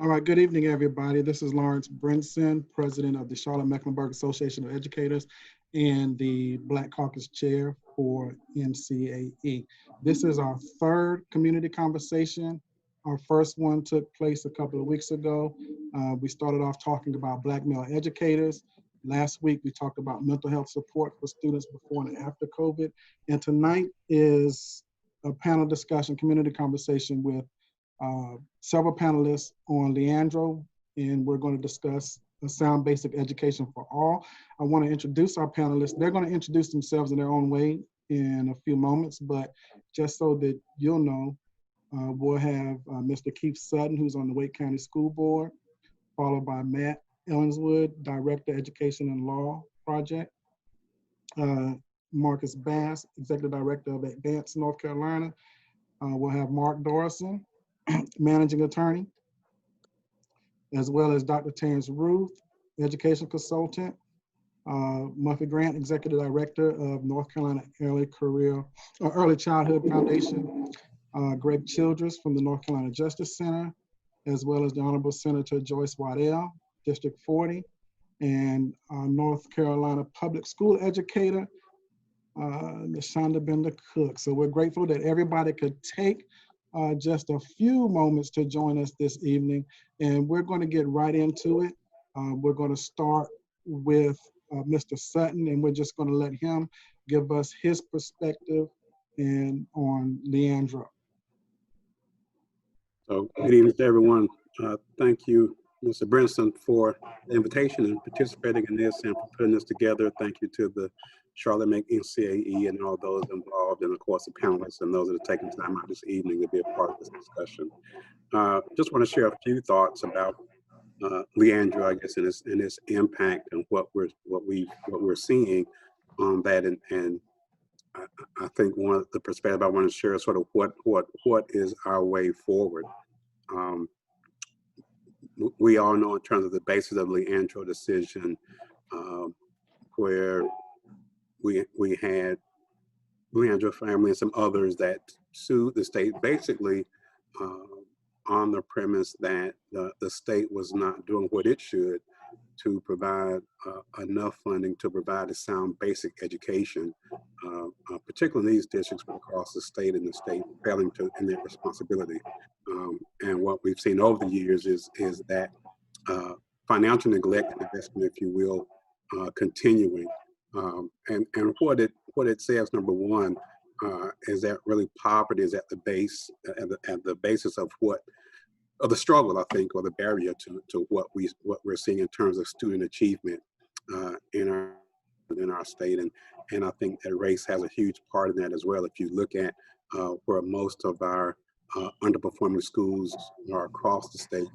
All right, good evening, everybody. This is Lawrence Brinson, president of the Charlotte-Mecklenburg Association of Educators and the Black Caucus Chair for NCAE. This is our third community conversation. Our first one took place a couple of weeks ago. We started off talking about Black male educators. Last week, we talked about mental health support for students before and after COVID. And tonight is a panel discussion, community conversation with several panelists on Leandro, and we're going to discuss a sound basic education for all. I want to introduce our panelists. They're going to introduce themselves in their own way in a few moments, but just so that you'll know, we'll have Mr. Keith Sutton, who's on the Wake County School Board, followed by Matt Ellingswood, Director, Education and Law Project, Marcus Bass, Executive Director of Advance North Carolina. We'll have Mark Dorison, Managing Attorney, as well as Dr. Terrence Ruth, Education Consultant, Muffy Grant, Executive Director of North Carolina Early Childhood Foundation, Greg Childress from the North Carolina Justice Center, as well as the Honorable Senator Joyce Waddell, District 40, and North Carolina Public School Educator, Lashonda Bender Cook. So we're grateful that everybody could take just a few moments to join us this evening, and we're going to get right into it. We're going to start with Mr. Sutton, and we're just going to let him give us his perspective and on Leandro. So good evening to everyone. Thank you, Mr. Brinson, for the invitation and participating in this and for putting this together. Thank you to the Charlotte Make NCAE and all those involved, and of course the panelists and those that are taking time out this evening to be a part of this discussion. Just want to share a few thoughts about Leandro, I guess, and its impact and what we're seeing on that, and I think one of the perspective I want to share is sort of what is our way forward. We all know in terms of the basis of the Leandro decision, where we had Leandro family and some others that sued the state basically on the premise that the state was not doing what it should to provide enough funding to provide a sound basic education, particularly in these districts across the state and the state failing to in their responsibility. And what we've seen over the years is that financial neglect and investment, if you will, continuing. And what it says, number one, is that really poverty is at the base, at the basis of the struggle, I think, or the barrier to what we're seeing in terms of student achievement in our state, and I think that race has a huge part in that as well. If you look at where most of our underperforming schools are across the state,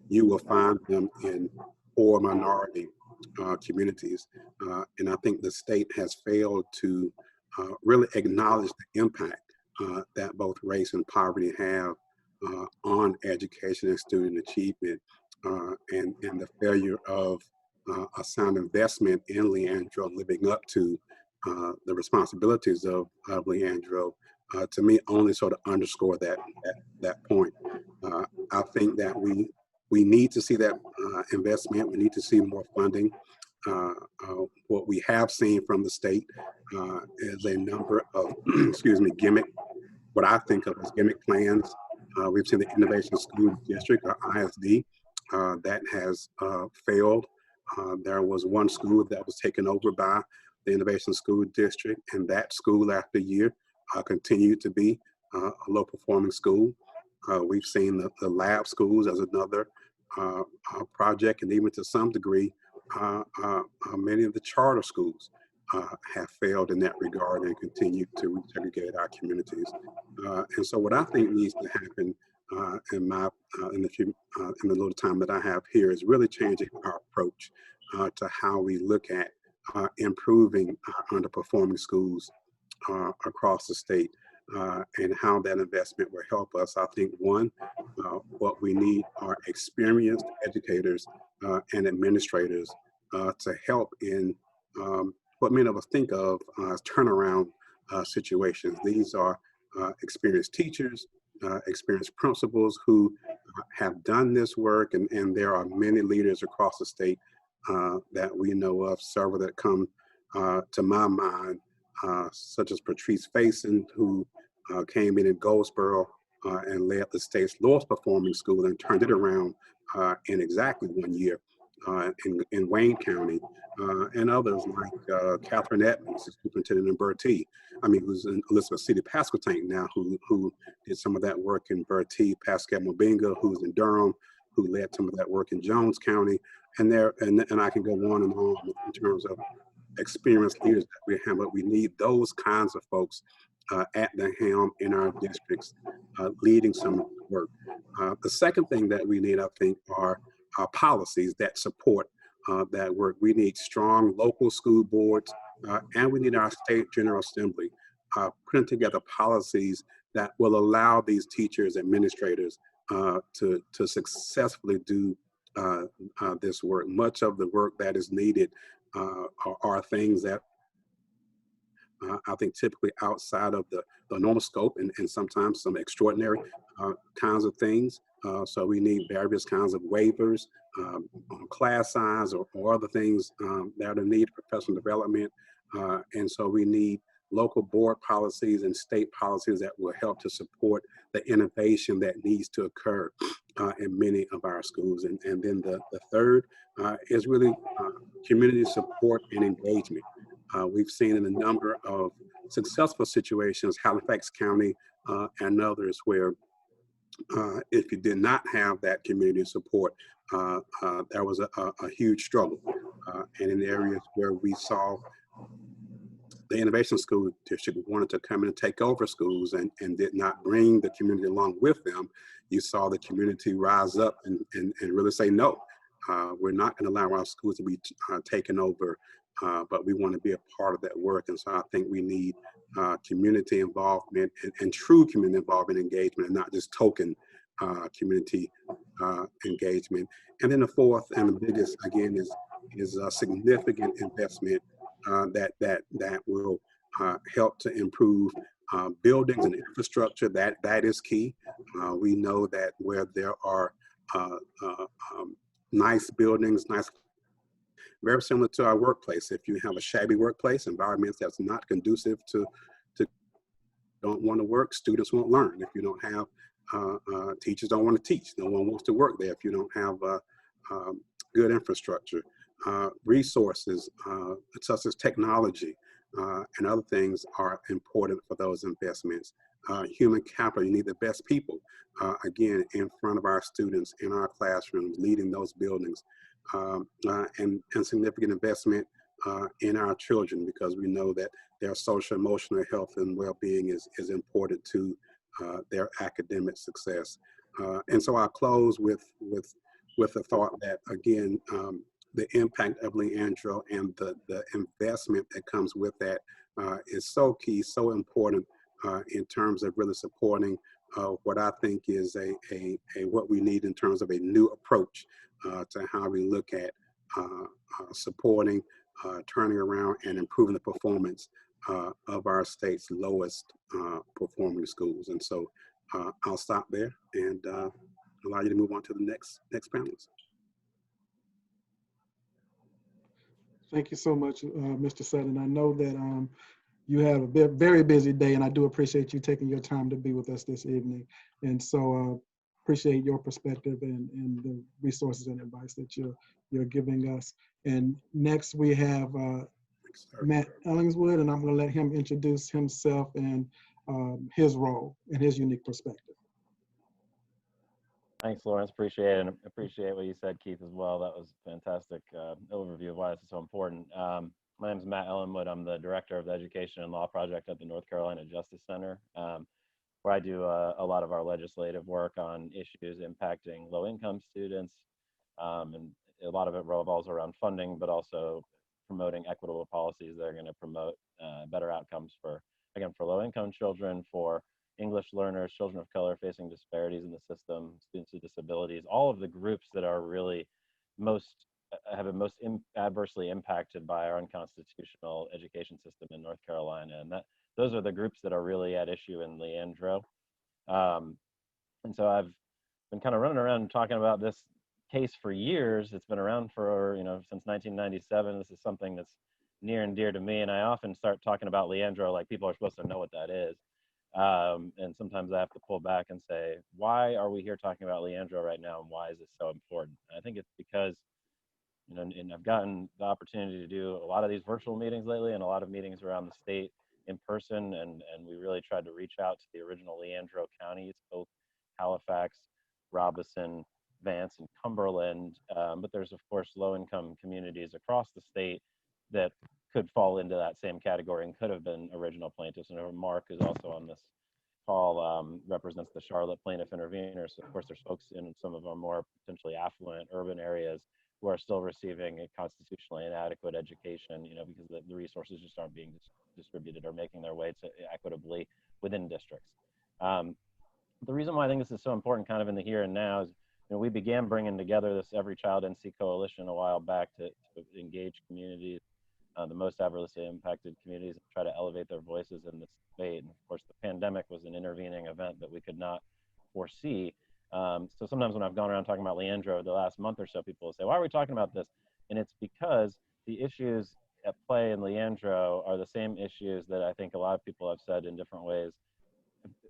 you will find them in poor minority communities, and I think the state has failed to really acknowledge the impact that both race and poverty have on education and student achievement, and the failure of a sound investment in Leandro living up to the responsibilities of Leandro, to me only sort of underscore that point. I think that we need to see that investment. We need to see more funding. What we have seen from the state is a number of, what I think of as gimmick plans. We've seen the Innovation School District, or ISD, that has failed. There was one school that was taken over by the Innovation School District, and that school after year continued to be a low-performing school. We've seen the lab schools as another project, and even to some degree, many of the charter schools have failed in that regard and continue to resegregate our communities. And so what I think needs to happen in the little time that I have here is really changing our approach to how we look at improving our underperforming schools across the state, and how that investment will help us. I think one, what we need are experienced educators and administrators to help in what many of us think of as turnaround situations. These are experienced teachers, experienced principals who have done this work, and there are many leaders across the state that we know of, several that come to my mind, such as Patrice Faison, who came in Goldsboro and led the state's lowest performing school and turned it around in exactly 1 year in Wayne County, and others like Catherine Edmonds, the superintendent in Bertie. I mean, who's in Elizabeth City, Pasquotank now, who did some of that work in Bertie. Pascal Mobinga, who's in Durham, who led some of that work in Jones County, and I can go on and on in terms of experienced leaders that we have, but we need those kinds of folks at the helm in our districts, leading some of the work. The second thing that we need, I think, are policies that support that work. We need strong local school boards, and we need our state General Assembly putting together policies that will allow these teachers, administrators to successfully do this work. Much of the work that is needed are things that I think typically outside of the normal scope, and sometimes some extraordinary kinds of things. So we need various kinds of waivers on class size or other things that are needed for professional development. And so we need local board policies and state policies that will help to support the innovation that needs to occur in many of our schools. And then the third is really community support and engagement. We've seen in a number of successful situations, Halifax County and others, where if you did not have that community support, there was a huge struggle. And in areas where we saw the Innovation School District wanted to come in and take over schools and did not bring the community along with them, you saw the community rise up and really say, no, we're not going to allow our schools to be taken over, but we want to be a part of that work. And so I think we need community involvement and true community involvement engagement, and not just token community engagement. And then the fourth and the biggest, again, is a significant investment that will help to improve buildings and infrastructure. That is key. We know that where there are nice buildings, very similar to our workplace. If you have a shabby workplace, environments that's not conducive to don't want to work, students won't learn. If you don't have teachers don't want to teach, no one wants to work there. If you don't have good infrastructure, resources such as technology and other things are important for those investments. Human capital, you need the best people, again, in front of our students, in our classrooms, leading those buildings, and significant investment in our children, because we know that their social, emotional health and well-being is important to their academic success. And so I'll close with the thought that, again, the impact of Leandro and the investment that comes with that is so key, so important in terms of really supporting what I think is a what we need in terms of a new approach to how we look at supporting, turning around, and improving the performance of our state's lowest performing schools. And so I'll stop there and allow you to move on to the next panelist. Thank you so much, Mr. Sutton. I know that you have a very busy day, and I do appreciate you taking your time to be with us this evening. And so appreciate your perspective and the resources and advice that you're giving us. And next we have Matt Ellingswood, and I'm going to let him introduce himself and his role and his unique perspective. Thanks, Lawrence. Appreciate it, and appreciate what you said, Keith, as well. That was a fantastic overview of why this is so important. My name is Matt Ellenwood. I'm the director of the Education and Law Project at the North Carolina Justice Center, where I do a lot of our legislative work on issues impacting low-income students, and a lot of it revolves around funding, but also promoting equitable policies that are going to promote better outcomes for low-income children, for English learners, children of color facing disparities in the system, students with disabilities, all of the groups that are really have been most adversely impacted by our unconstitutional education system in North Carolina. And those are the groups that are really at issue in Leandro. And so I've been kind of running around and talking about this case for years. It's been around for, since 1997. This is something that's near and dear to me. And I often start talking about Leandro like people are supposed to know what that is. And sometimes I have to pull back and say, why are we here talking about Leandro right now? And why is this so important? And I think it's because, and I've gotten the opportunity to do a lot of these virtual meetings lately and a lot of meetings around the state in person. And we really tried to reach out to the original Leandro counties, both Halifax, Robeson, Vance, and Cumberland. But there's, of course, low-income communities across the state that could fall into that same category and could have been original plaintiffs. And Mark is also on this call, represents the Charlotte plaintiff interveners. Of course, there's folks in some of our more potentially affluent urban areas who are still receiving a constitutionally inadequate education, because the resources just aren't being distributed or making their way to equitably within districts. The reason why I think this is so important kind of in the here and now is, we began bringing together this Every Child NC Coalition a while back to engage communities, the most adversely impacted communities, and try to elevate their voices in this debate. And of course, the pandemic was an intervening event that we could not foresee. So sometimes when I've gone around talking about Leandro the last month or so, people will say, why are we talking about this? And it's because the issues at play in Leandro are the same issues that I think a lot of people have said in different ways,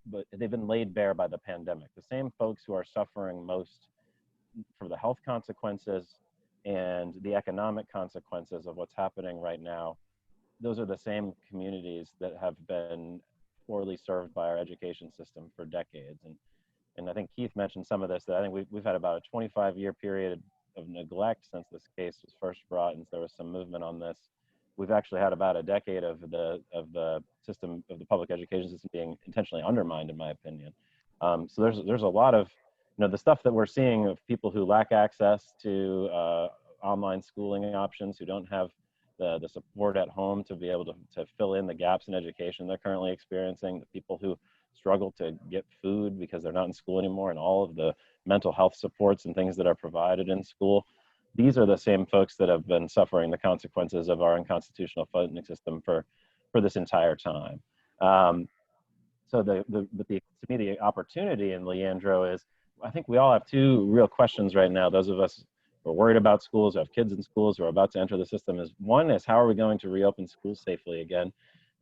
but they've been laid bare by the pandemic. The same folks who are suffering most for the health consequences and the economic consequences of what's happening right now, those are the same communities that have been poorly served by our education system for decades. And I think Keith mentioned some of this, that I think we've had about a 25-year period of neglect since this case was first brought, and there was some movement on this. We've actually had about a decade of the system, of the public education system, being intentionally undermined, in my opinion. So there's a lot of, the stuff that we're seeing of people who lack access to online schooling options, who don't have the support at home to be able to fill in the gaps in education they're currently experiencing, the people who struggle to get food because they're not in school anymore, and all of the mental health supports and things that are provided in school. These are the same folks that have been suffering the consequences of our unconstitutional funding system for this entire time. So to me, the opportunity in Leandro is, I think we all have two real questions right now. Those of us who are worried about schools, who have kids in schools, who are about to enter the system, is one is, how are we going to reopen schools safely again?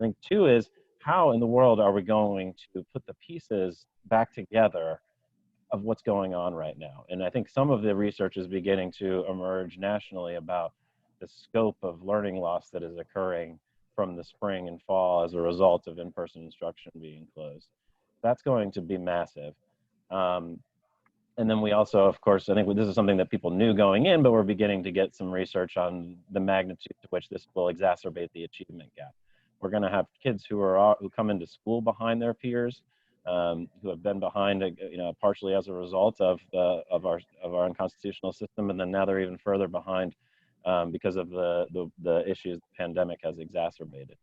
I think two is, how in the world are we going to put the pieces back together of what's going on right now? And I think some of the research is beginning to emerge nationally about the scope of learning loss that is occurring from the spring and fall as a result of in-person instruction being closed. That's going to be massive. And then we also, of course, I think this is something that people knew going in, but we're beginning to get some research on the magnitude to which this will exacerbate the achievement gap. We're going to have kids who come into school behind their peers, who have been behind, partially as a result of our unconstitutional system, and then now they're even further behind because of the issues the pandemic has exacerbated.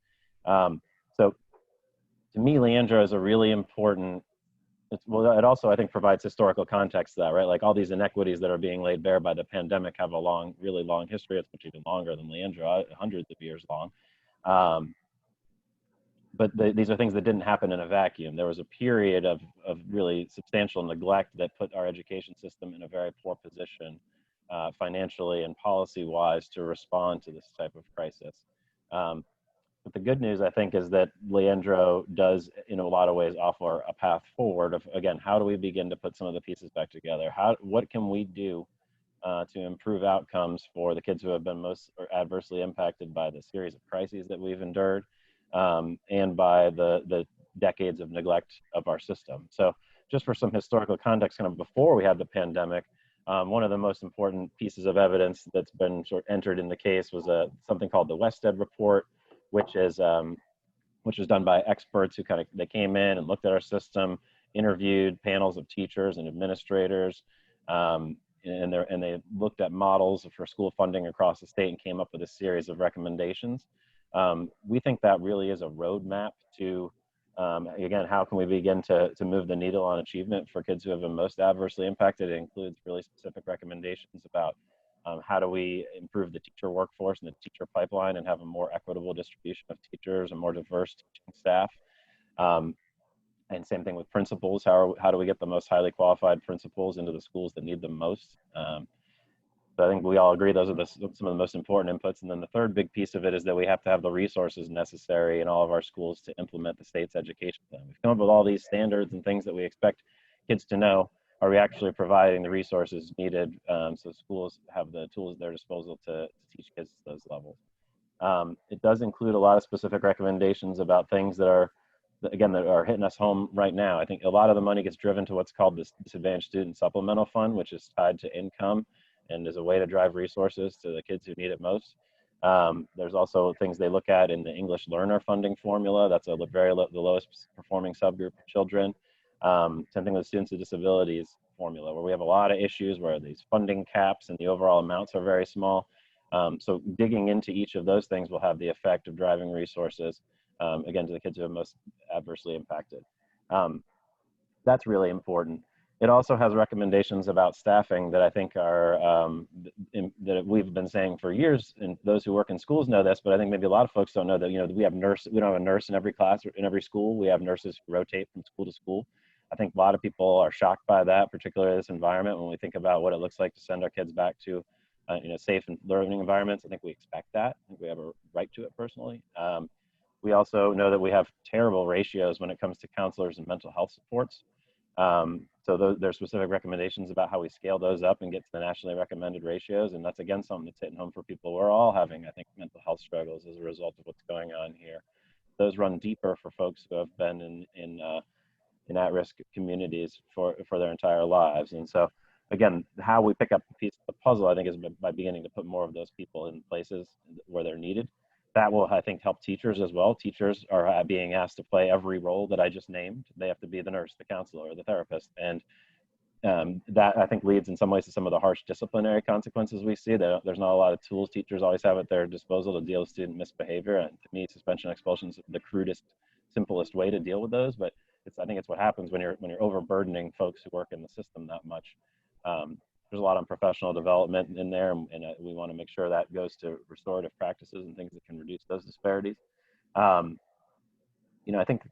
So, to me, Leandro is a really important. It also, I think, provides historical context to that, right? Like, all these inequities that are being laid bare by the pandemic have a really long history. It's much even longer than Leandro, hundreds of years long. But these are things that didn't happen in a vacuum. There was a period of really substantial neglect that put our education system in a very poor position, financially and policy-wise, to respond to this type of crisis. But the good news, I think, is that Leandro does, in a lot of ways, offer a path forward of, again, how do we begin to put some of the pieces back together? What can we do to improve outcomes for the kids who have been most adversely impacted by the series of crises that we've endured, and by the decades of neglect of our system? So just for some historical context, kind of before we had the pandemic, one of the most important pieces of evidence that's been sort of entered in the case was something called the Wested Report, which is done by experts who they came in and looked at our system, interviewed panels of teachers and administrators, and they looked at models for school funding across the state and came up with a series of recommendations. We think that really is a roadmap to, again, how can we begin to move the needle on achievement for kids who have been most adversely impacted. It includes really specific recommendations about how do we improve the teacher workforce and the teacher pipeline and have a more equitable distribution of teachers and more diverse teaching staff. And same thing with principals. How do we get the most highly qualified principals into the schools that need them most? So I think we all agree those are some of the most important inputs. And then the third big piece of it is that we have to have the resources necessary in all of our schools to implement the state's education plan. We've come up with all these standards and things that we expect kids to know. Are we actually providing the resources needed so schools have the tools at their disposal to teach kids those levels? It does include a lot of specific recommendations about things that are, again, that are hitting us home right now. I think a lot of the money gets driven to what's called the Disadvantaged Student Supplemental Fund, which is tied to income and is a way to drive resources to the kids who need it most. There's also things they look at in the English learner funding formula. That's the lowest performing subgroup of children. Same thing with students with disabilities formula, where we have a lot of issues where these funding caps and the overall amounts are very small. So digging into each of those things will have the effect of driving resources, again, to the kids who are most adversely impacted. That's really important. It also has recommendations about staffing that I think are, that we've been saying for years, and those who work in schools know this, but I think maybe a lot of folks don't know that, we have we don't have a nurse in every class or in every school. We have nurses who rotate from school to school. I think a lot of people are shocked by that, particularly this environment, when we think about what it looks like to send our kids back to safe and learning environments. I think we expect that. I think we have a right to it personally. We also know that we have terrible ratios when it comes to counselors and mental health supports. So there's specific recommendations about how we scale those up and get to the nationally recommended ratios. And that's, again, something that's hitting home for people. We're all having, I think, mental health struggles as a result of what's going on here. Those run deeper for folks who have been in at-risk communities for their entire lives. And so, again, how we pick up the piece of the puzzle, I think, is by beginning to put more of those people in places where they're needed. That will, I think, help teachers as well. Teachers are being asked to play every role that I just named. They have to be the nurse, the counselor, or the therapist. And that, I think, leads in some ways to some of the harsh disciplinary consequences we see. There's not a lot of tools teachers always have at their disposal to deal with student misbehavior. And to me, suspension and expulsion is the crudest, simplest way to deal with those. But I think it's what happens when you're overburdening folks who work in the system that much. There's a lot of professional development in there, and we want to make sure that goes to restorative practices and things that can reduce those disparities. I think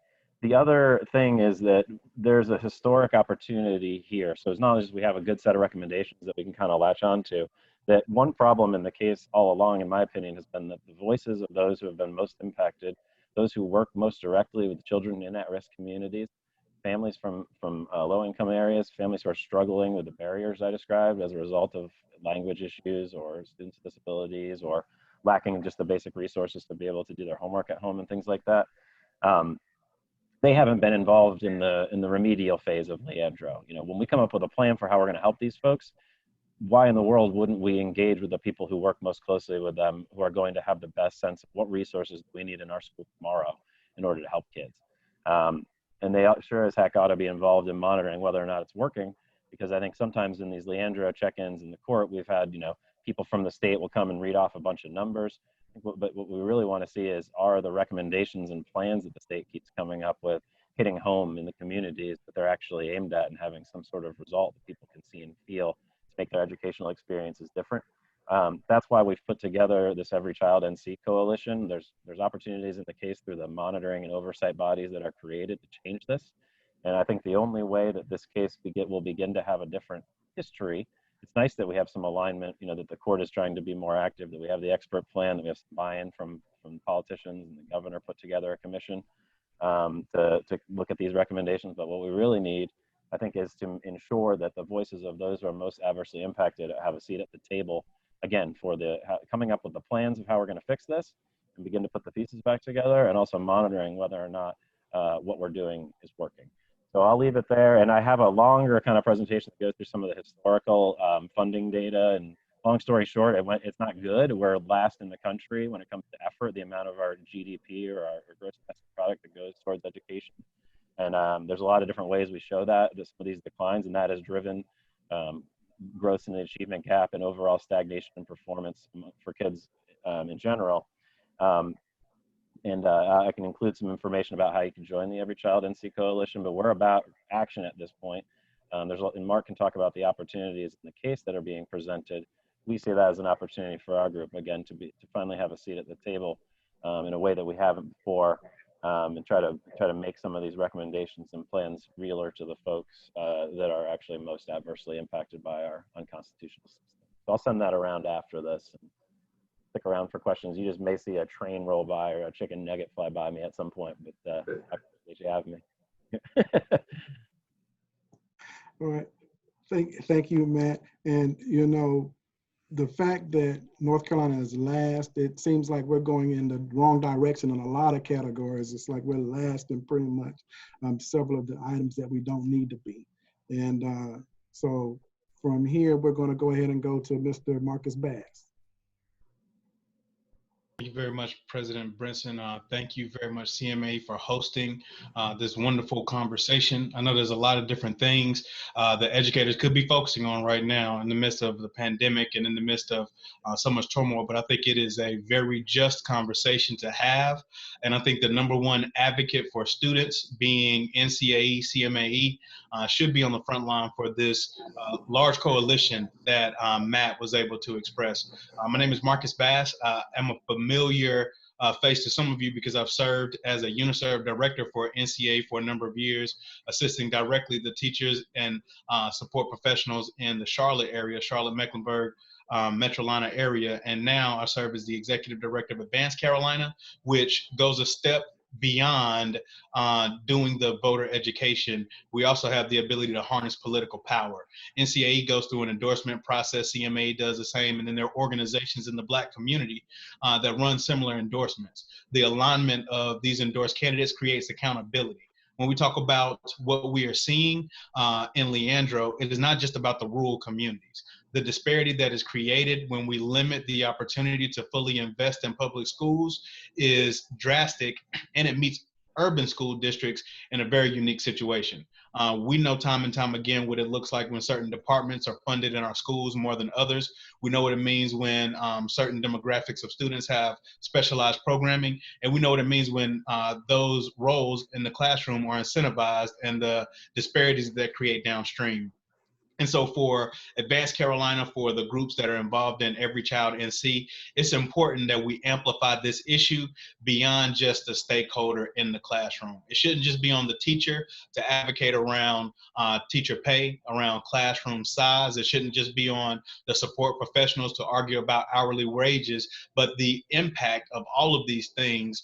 the other thing is that there's a historic opportunity here. So as long as we have a good set of recommendations that we can kind of latch on to, that one problem in the case all along, in my opinion, has been that the voices of those who have been most impacted, those who work most directly with children in at-risk communities, families from low-income areas, families who are struggling with the barriers I described as a result of language issues or students with disabilities or lacking just the basic resources to be able to do their homework at home and things like that. They haven't been involved in the remedial phase of Leandro. When we come up with a plan for how we're going to help these folks, why in the world wouldn't we engage with the people who work most closely with them, who are going to have the best sense of what resources we need in our school tomorrow in order to help kids? And they sure as heck ought to be involved in monitoring whether or not it's working, because I think sometimes in these Leandro check-ins in the court, we've had, people from the state will come and read off a bunch of numbers. But what we really want to see is, are the recommendations and plans that the state keeps coming up with hitting home in the communities that they're actually aimed at and having some sort of result that people can see and feel to make their educational experiences different. That's why we've put together this Every Child NC coalition. There's opportunities in the case through the monitoring and oversight bodies that are created to change this. And I think the only way that this case will begin to have a different history, it's nice that we have some alignment, that the court is trying to be more active, that we have the expert plan, that we have some buy-in from politicians, and the governor put together a commission to look at these recommendations. But what we really need, I think, is to ensure that the voices of those who are most adversely impacted have a seat at the table, again, for coming up with the plans of how we're going to fix this and begin to put the pieces back together, and also monitoring whether or not what we're doing is working. So I'll leave it there. And I have a longer kind of presentation that goes through some of the historical funding data. And long story short, it's not good. We're last in the country when it comes to effort, the amount of our GDP or our gross domestic product that goes towards education. And there's a lot of different ways we show that some of these declines, and that has driven growth in the achievement gap and overall stagnation in performance for kids in general. And I can include some information about how you can join the Every Child NC Coalition, but we're about action at this point. And Mark can talk about the opportunities in the case that are being presented. We see that as an opportunity for our group, again, to finally have a seat at the table in a way that we haven't before. and try to make some of these recommendations and plans realer to the folks that are actually most adversely impacted by our unconstitutional system. So I'll send that around after this. And stick around for questions. You just may see a train roll by or a chicken nugget fly by me at some point, but I appreciate you having me. All right. Thank you, Matt. And you know, the fact that North Carolina is last, it seems like we're going in the wrong direction in a lot of categories. It's like we're last in pretty much several of the items that we don't need to be. And so from here, we're going to go ahead and go to Mr. Marcus Bass. Thank you very much, President Brinson. Thank you very much, CMA, for hosting this wonderful conversation. I know there's a lot of different things that educators could be focusing on right now in the midst of the pandemic and in the midst of so much turmoil, but I think it is a very just conversation to have. And I think the number one advocate for students, being NCAE, CMAE, should be on the front line for this large coalition that Matt was able to express. My name is Marcus Bass. I'm a familiar face to some of you because I've served as a UNICEF director for NCAA for a number of years, assisting directly the teachers and support professionals in the Charlotte area, Charlotte, Mecklenburg, Metrolina area. And now I serve as the executive director of Advanced Carolina, which goes a step beyond doing the voter education. We also have the ability to harness political power. NCAE goes through an endorsement process, CMA does the same, and then there are organizations in the Black community that run similar endorsements. The alignment of these endorsed candidates creates accountability. When we talk about what we are seeing in Leandro, it is not just about the rural communities. The disparity that is created when we limit the opportunity to fully invest in public schools is drastic, and it meets urban school districts in a very unique situation. We know time and time again what it looks like when certain departments are funded in our schools more than others. We know what it means when certain demographics of students have specialized programming, and we know what it means when those roles in the classroom are incentivized and the disparities that create downstream. And so for Advanced Carolina, for the groups that are involved in Every Child NC, it's important that we amplify this issue beyond just the stakeholder in the classroom. It shouldn't just be on the teacher to advocate around teacher pay, around classroom size. It shouldn't just be on the support professionals to argue about hourly wages, but the impact of all of these things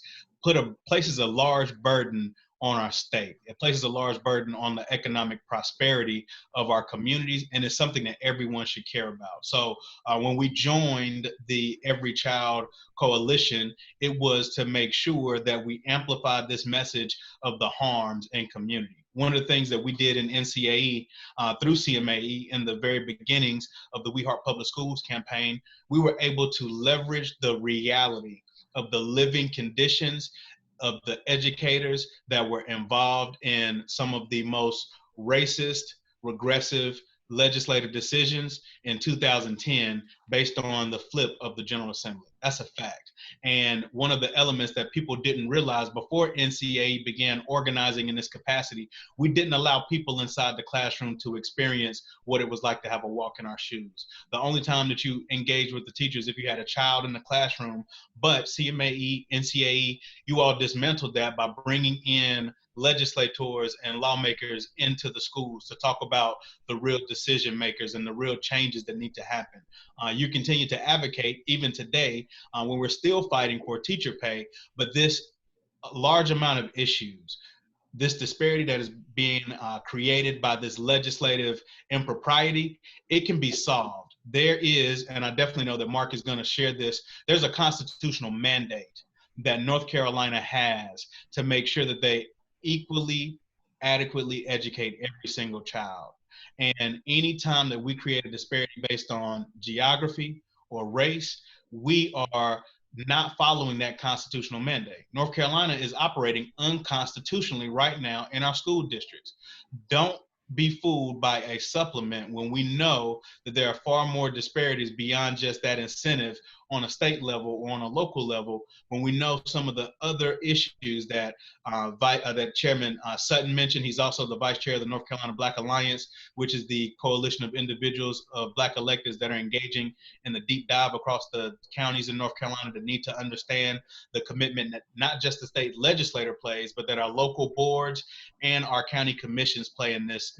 places a large burden on our state. It places a large burden on the economic prosperity of our communities, and it's something that everyone should care about. So when we joined the Every Child Coalition, it was to make sure that we amplified this message of the harms in community. One of the things that we did in NCAE through CMAE in the very beginnings of the We Heart Public Schools campaign, we were able to leverage the reality of the living conditions of the educators that were involved in some of the most racist, regressive legislative decisions in 2010 based on the flip of the General Assembly. That's a fact. And one of the elements that people didn't realize before NCAA began organizing in this capacity, we didn't allow people inside the classroom to experience what it was like to have a walk in our shoes. The only time that you engaged with the teachers if you had a child in the classroom, but CMAE, NCAE, you all dismantled that by bringing in legislators and lawmakers into the schools to talk about the real decision makers and the real changes that need to happen. You continue to advocate even today when we're still fighting for teacher pay, but this large amount of issues, this disparity that is being created by this legislative impropriety, it can be solved. There is, and I definitely know that Mark is going to share this, there's a constitutional mandate that North Carolina has to make sure that they equally, adequately educate every single child. And anytime that we create a disparity based on geography or race, we are not following that constitutional mandate. North Carolina is operating unconstitutionally right now in our school districts. Don't be fooled by a supplement when we know that there are far more disparities beyond just that incentive on a state level or on a local level when we know some of the other issues that that Chairman Sutton mentioned. He's also the vice chair of the North Carolina Black Alliance, which is the coalition of individuals of Black electeds that are engaging in the deep dive across the counties in North Carolina that need to understand the commitment that not just the state legislator plays, but that our local boards and our county commissions play in this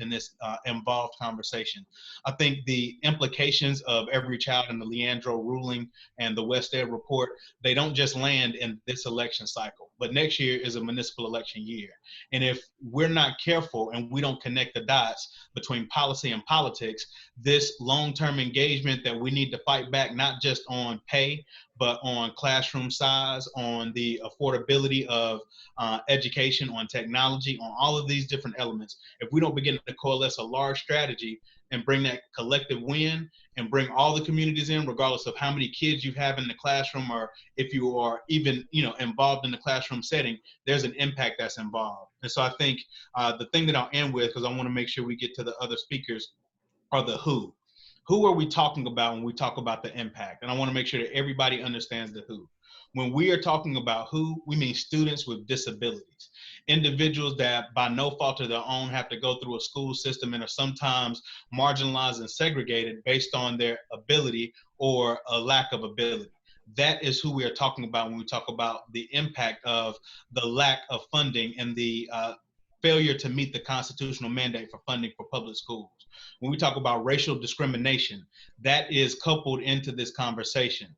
involved conversation. I think the implications of Every Child in the Leandro ruling and the West Ed report, they don't just land in this election cycle, but next year is a municipal election year. And if we're not careful and we don't connect the dots between policy and politics, this long-term engagement that we need to fight back, not just on pay, but on classroom size, on the affordability of education, on technology, on all of these different elements, if we don't begin to coalesce a large strategy and bring that collective win and bring all the communities in, regardless of how many kids you have in the classroom, or if you are even involved in the classroom setting, there's an impact that's involved. And so I think the thing that I'll end with, because I want to make sure we get to the other speakers, are the who. Who are we talking about when we talk about the impact? And I want to make sure that everybody understands the who. When we are talking about who, we mean students with disabilities, individuals that by no fault of their own have to go through a school system and are sometimes marginalized and segregated based on their ability or a lack of ability. That is who we are talking about when we talk about the impact of the lack of funding and the failure to meet the constitutional mandate for funding for public schools. When we talk about racial discrimination, that is coupled into this conversation.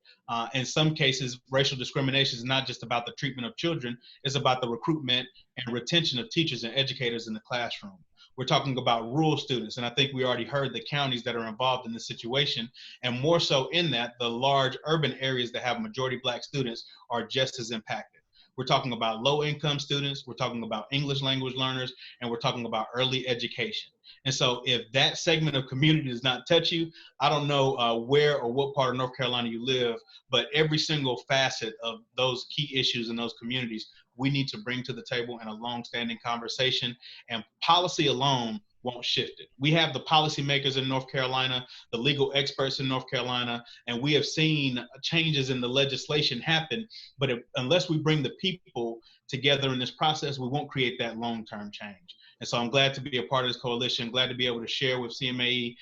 In some cases, racial discrimination is not just about the treatment of children, it's about the recruitment and retention of teachers and educators in the classroom. We're talking about rural students, and I think we already heard the counties that are involved in this situation, and more so in that, the large urban areas that have majority Black students are just as impacted. We're talking about low-income students, we're talking about English language learners, and we're talking about early education. And so if that segment of community does not touch you, I don't know where or what part of North Carolina you live, but every single facet of those key issues in those communities, we need to bring to the table in a long-standing conversation, and policy alone won't shift it. We have the policymakers in North Carolina, the legal experts in North Carolina, and we have seen changes in the legislation happen, but unless we bring the people together in this process, we won't create that long-term change. And so I'm glad to be a part of this coalition, glad to be able to share with CMAE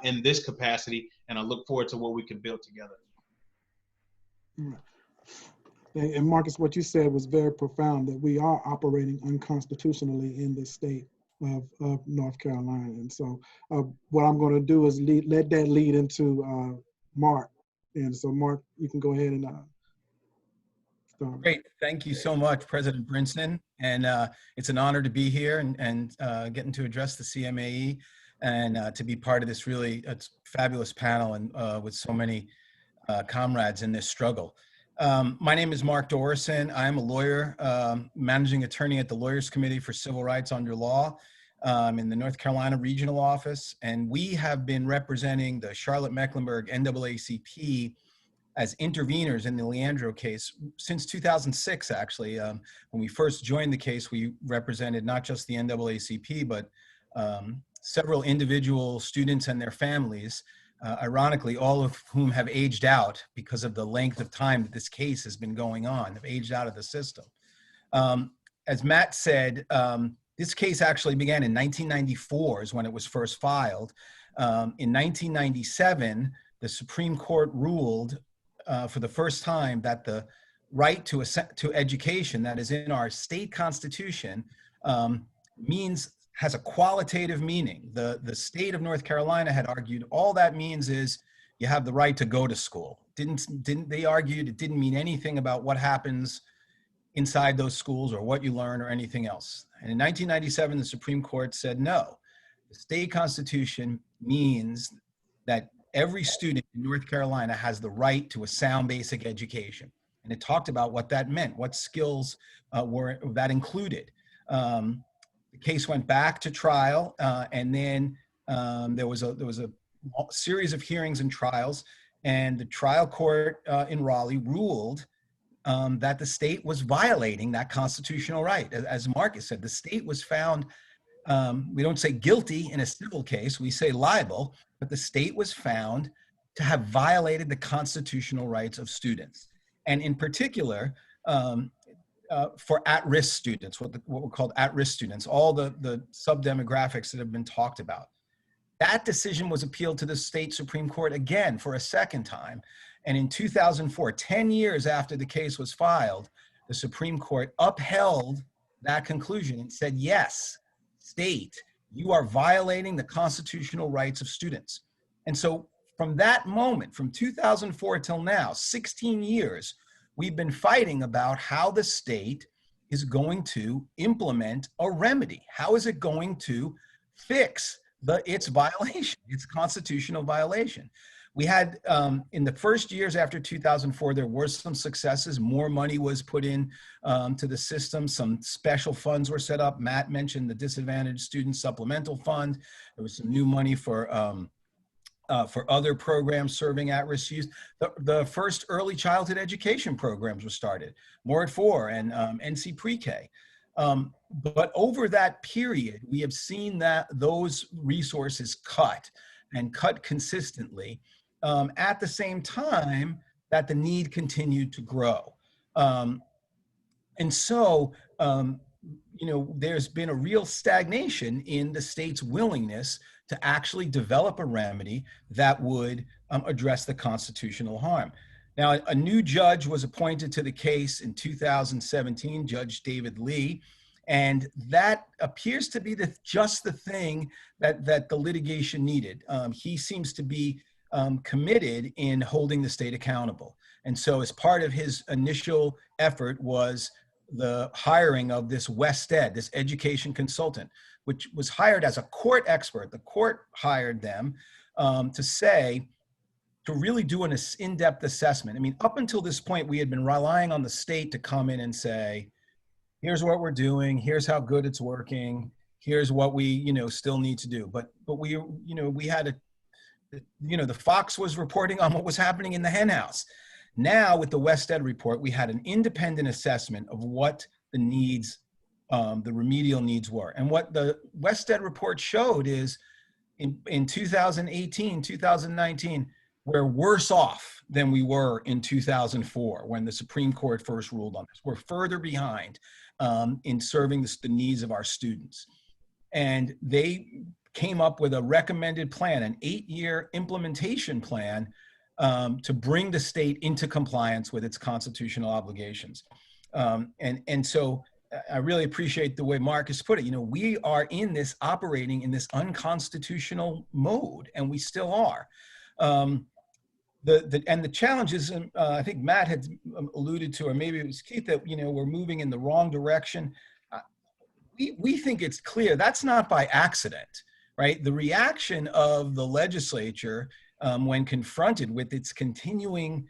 in this capacity, and I look forward to what we can build together. And Marcus, what you said was very profound, that we are operating unconstitutionally in this state of North Carolina. And so what I'm going to do is let that lead into Mark. And so Mark, you can go ahead and start. Great. Thank you so much, President Brinson. And it's an honor to be here and getting to address the CMAE and to be part of this really fabulous panel and with so many comrades in this struggle. My name is Mark Dorison. I'm a lawyer, managing attorney at the Lawyers Committee for Civil Rights Under Law in the North Carolina Regional Office. And we have been representing the Charlotte-Mecklenburg NAACP as interveners in the Leandro case since 2006, actually. When we first joined the case, we represented not just the NAACP, but several individual students and their families, ironically, all of whom have aged out because of the length of time that this case has been going on, have aged out of the system. As Matt said, this case actually began in 1994 is when it was first filed. In 1997, the Supreme Court ruled for the first time that the right to education that is in our state constitution has a qualitative meaning. The state of North Carolina had argued all that means is you have the right to go to school. They argued it didn't mean anything about what happens inside those schools or what you learn or anything else. And in 1997, the Supreme Court said, no, the state constitution means that every student in North Carolina has the right to a sound basic education. And it talked about what that meant, what skills were that included. The case went back to trial, and then there was a series of hearings and trials, and the trial court in Raleigh ruled that the state was violating that constitutional right. As Marcus said, the state was found, we don't say guilty in a civil case, we say liable, but the state was found to have violated the constitutional rights of students. And in particular, for at-risk students, what were called at-risk students, all the sub-demographics that have been talked about. That decision was appealed to the state Supreme Court again for a second time. And in 2004, 10 years after the case was filed, the Supreme Court upheld that conclusion and said, yes, state, you are violating the constitutional rights of students. And so from that moment, from 2004 till now, 16 years, we've been fighting about how the state is going to implement a remedy. How is it going to fix its violation, its constitutional violation? We had, in the first years after 2004, there were some successes. More money was put in to the system. Some special funds were set up. Matt mentioned the Disadvantaged Student Supplemental Fund. There was some new money for other programs serving at-risk youth. The first early childhood education programs were started, More at 4 and NC Pre-K. But over that period, we have seen that those resources cut and cut consistently at the same time that the need continued to grow. And so, there's been a real stagnation in the state's willingness to actually develop a remedy that would address the constitutional harm. Now, a new judge was appointed to the case in 2017, Judge David Lee, and that appears to be just the thing that the litigation needed. He seems to be committed in holding the state accountable. And so as part of his initial effort was the hiring of this WestEd, this education consultant, which was hired as a court expert. The court hired them to really do an in-depth assessment. I mean, up until this point, we had been relying on the state to come in and say, here's what we're doing, here's how good it's working, here's what we, still need to do. But we, we had the fox was reporting on what was happening in the hen house. Now with the WestEd report, we had an independent assessment of what the needs, the remedial needs were. And what the WestEd report showed is in 2018, 2019, we're worse off than we were in 2004 when the Supreme Court first ruled on this. We're further behind in serving the needs of our students. And they came up with a recommended plan, an 8-year implementation plan to bring the state into compliance with its constitutional obligations. And so I really appreciate the way Marcus put it. We are operating in this unconstitutional mode, and we still are. The challenges, I think Matt had alluded to, or maybe it was Keith, that we're moving in the wrong direction. We think it's clear that's not by accident, right? The reaction of the legislature when confronted with its continuing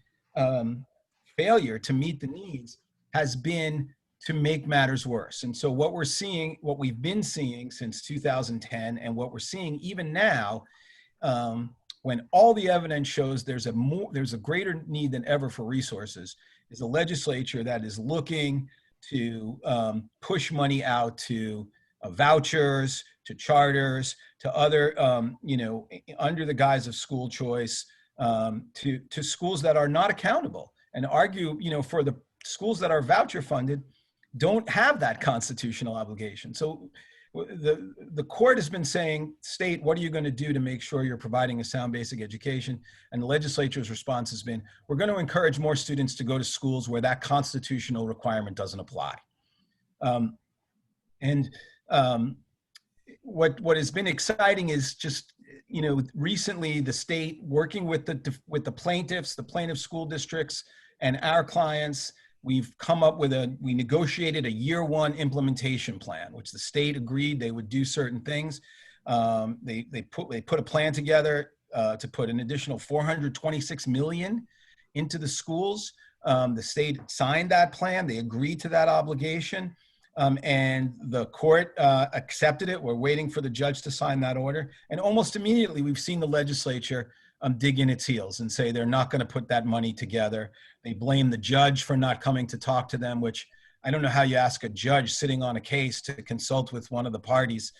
failure to meet the needs has been to make matters worse. And so what we've been seeing since 2010, and what we're seeing even now, when all the evidence shows there's a greater need than ever for resources, is a legislature that is looking to push money out to vouchers, to charters, to other, under the guise of school choice, to schools that are not accountable, and argue, for the schools that are voucher funded don't have that constitutional obligation. So the court has been saying, state, what are you going to do to make sure you're providing a sound basic education? And the legislature's response has been, we're going to encourage more students to go to schools where that constitutional requirement doesn't apply. What has been exciting is just, recently the state working with the plaintiffs, the plaintiff school districts, and our clients, we've come up with we negotiated a year 1 implementation plan, which the state agreed they would do certain things. They put a plan together to put an additional $426 million into the schools. The state signed that plan. They agreed to that obligation. And the court accepted it. We're waiting for the judge to sign that order. And almost immediately, we've seen the legislature dig in its heels and say they're not going to put that money together. They blame the judge for not coming to talk to them, which I don't know how you ask a judge sitting on a case to consult with one of the parties.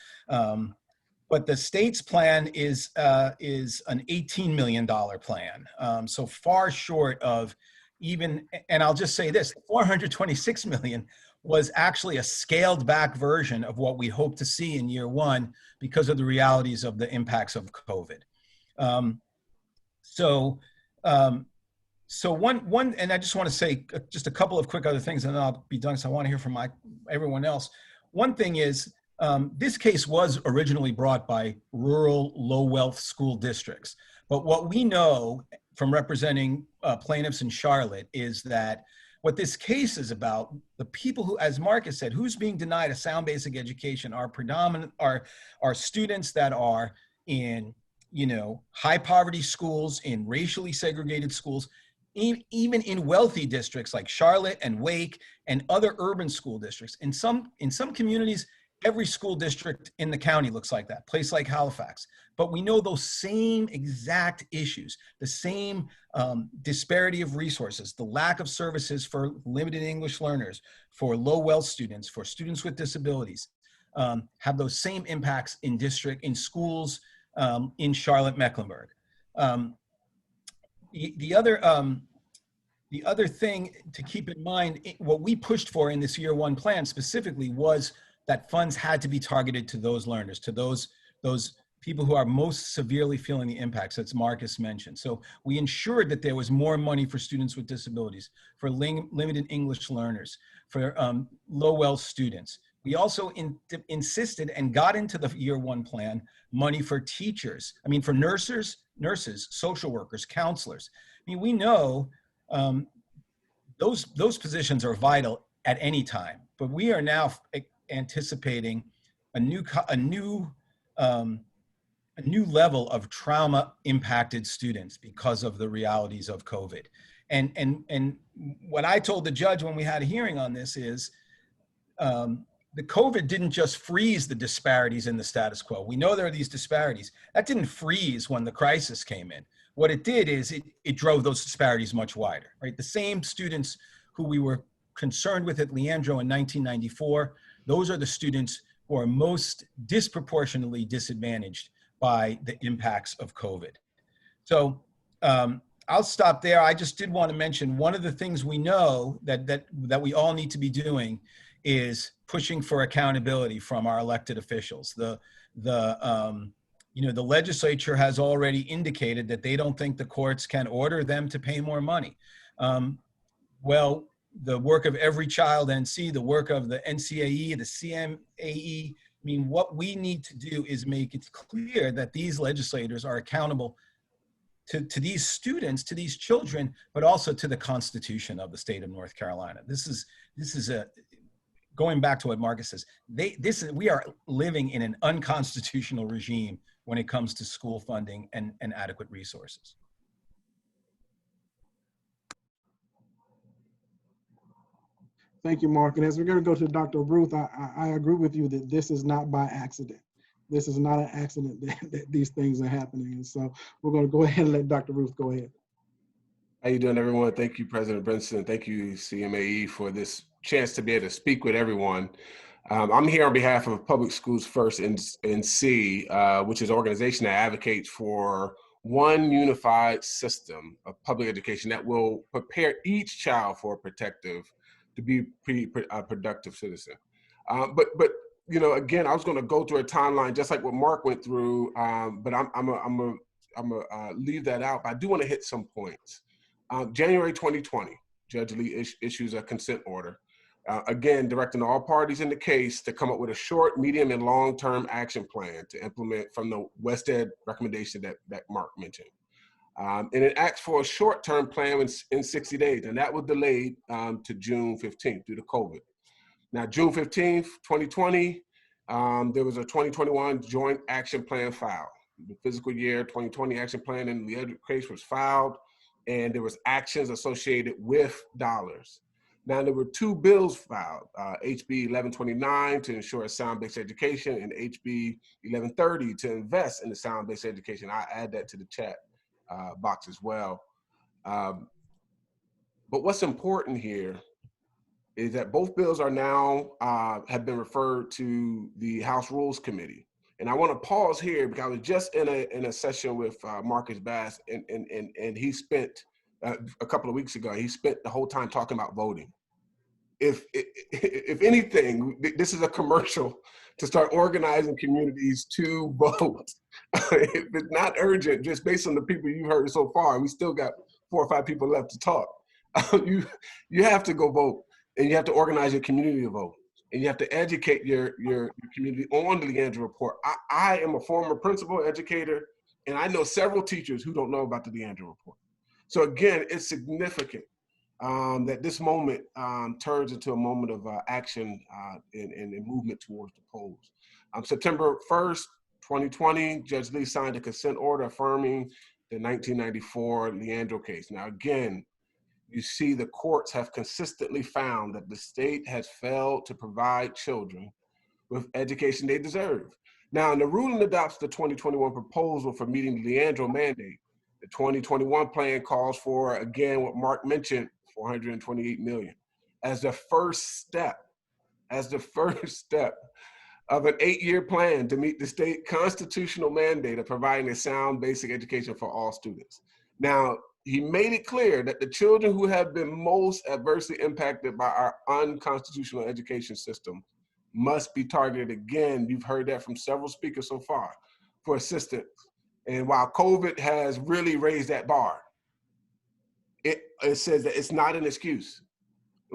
But the state's plan is an $18 million plan. So far short of even, and I'll just say this, 426 million was actually a scaled back version of what we hope to see in year one because of the realities of the impacts of COVID. So one, and I just want to say just a couple of quick other things, and then I'll be done. So I want to hear from everyone else. One thing is, this case was originally brought by rural, low-wealth school districts. But what we know from representing plaintiffs in Charlotte is that what this case is about, the people who, as Marcus said, who's being denied a sound basic education are students that are in, high poverty schools, in racially segregated schools, even in wealthy districts like Charlotte and Wake and other urban school districts. In some communities, every school district in the county looks like that, place like Halifax. But we know those same exact issues, the same disparity of resources, the lack of services for limited English learners, for low wealth students, for students with disabilities, have those same impacts in schools in Charlotte, Mecklenburg. The other thing to keep in mind, what we pushed for in this year one plan specifically was that funds had to be targeted to those learners, to those people who are most severely feeling the impacts, as Marcus mentioned. So we ensured that there was more money for students with disabilities, for limited English learners, for low-wealth students. We also insisted and got into the year one plan money for teachers. I mean, for nurses, social workers, counselors. I mean, we know those positions are vital at any time, but we are now anticipating a new level of trauma impacted students because of the realities of COVID. And what I told the judge when we had a hearing on this is, the COVID didn't just freeze the disparities in the status quo. We know there are these disparities. That didn't freeze when the crisis came in. What it did is it drove those disparities much wider, right? The same students who we were concerned with at Leandro in 1994, those are the students who are most disproportionately disadvantaged by the impacts of COVID. So I'll stop there. I just did want to mention one of the things we know that we all need to be doing is pushing for accountability from our elected officials. The legislature has already indicated that they don't think the courts can order them to pay more money. Well, the work of Every Child NC, the work of the NCAE, the CMAE, I mean, what we need to do is make it clear that these legislators are accountable to these students, to these children, but also to the Constitution of the state of North Carolina. This is going back to what Marcus says, we are living in an unconstitutional regime when it comes to school funding and adequate resources. Thank you, Mark. And as we're going to go to Dr. Ruth, I agree with you that this is not by accident. This is not an accident that these things are happening. And so we're going to go ahead and let Dr. Ruth go ahead. How you doing, everyone? Thank you, President Brinson. Thank you, CMAE, for this chance to be able to speak with everyone. I'm here on behalf of Public Schools First NC, which is an organization that advocates for one unified system of public education that will prepare each child for to be a productive citizen. But again, I was going to go through a timeline just like what Mark went through, but I'm gonna leave that out. But I do want to hit some points. January 2020, Judge Lee issues a consent order, again, directing all parties in the case to come up with a short, medium, and long-term action plan to implement from the West Ed recommendation that Mark mentioned. And it asked for a short-term plan in 60 days, and that was delayed to June 15th due to COVID. Now, June 15th, 2020, there was a 2021 joint action plan filed. The fiscal year 2020 action plan in the other case was filed, and there was actions associated with dollars. Now, there were two bills filed, HB 1129 to ensure a sound-based education and HB 1130 to invest in the sound-based education. I add that to the chat box as well. But what's important here is that both bills are now have been referred to the House Rules Committee. And I want to pause here because I was just in a session with Marcus Bass, and he spent a couple of weeks ago, he spent the whole time talking about voting. If anything, this is a commercial to start organizing communities to vote. If it's not urgent, just based on the people you've heard so far, we still got 4 or 5 people left to talk. You have to go vote, and you have to organize your community to vote, and you have to educate your community on the Leandro report. I am a former principal educator, and I know several teachers who don't know about the Leandro report. So again, it's significant that this moment turns into a moment of action and movement towards the polls. September 1st, 2020, Judge Lee signed a consent order affirming the 1994 Leandro case. Now, again, you see the courts have consistently found that the state has failed to provide children with education they deserve. Now, the ruling adopts the 2021 proposal for meeting the Leandro mandate. The 2021 plan calls for, again, what Mark mentioned, $428 million as the first step of an 8-year plan to meet the state constitutional mandate of providing a sound basic education for all students. Now, he made it clear that the children who have been most adversely impacted by our unconstitutional education system must be targeted. Again, you've heard that from several speakers so far, for assistance. And while COVID has really raised that bar, it says that it's not an excuse.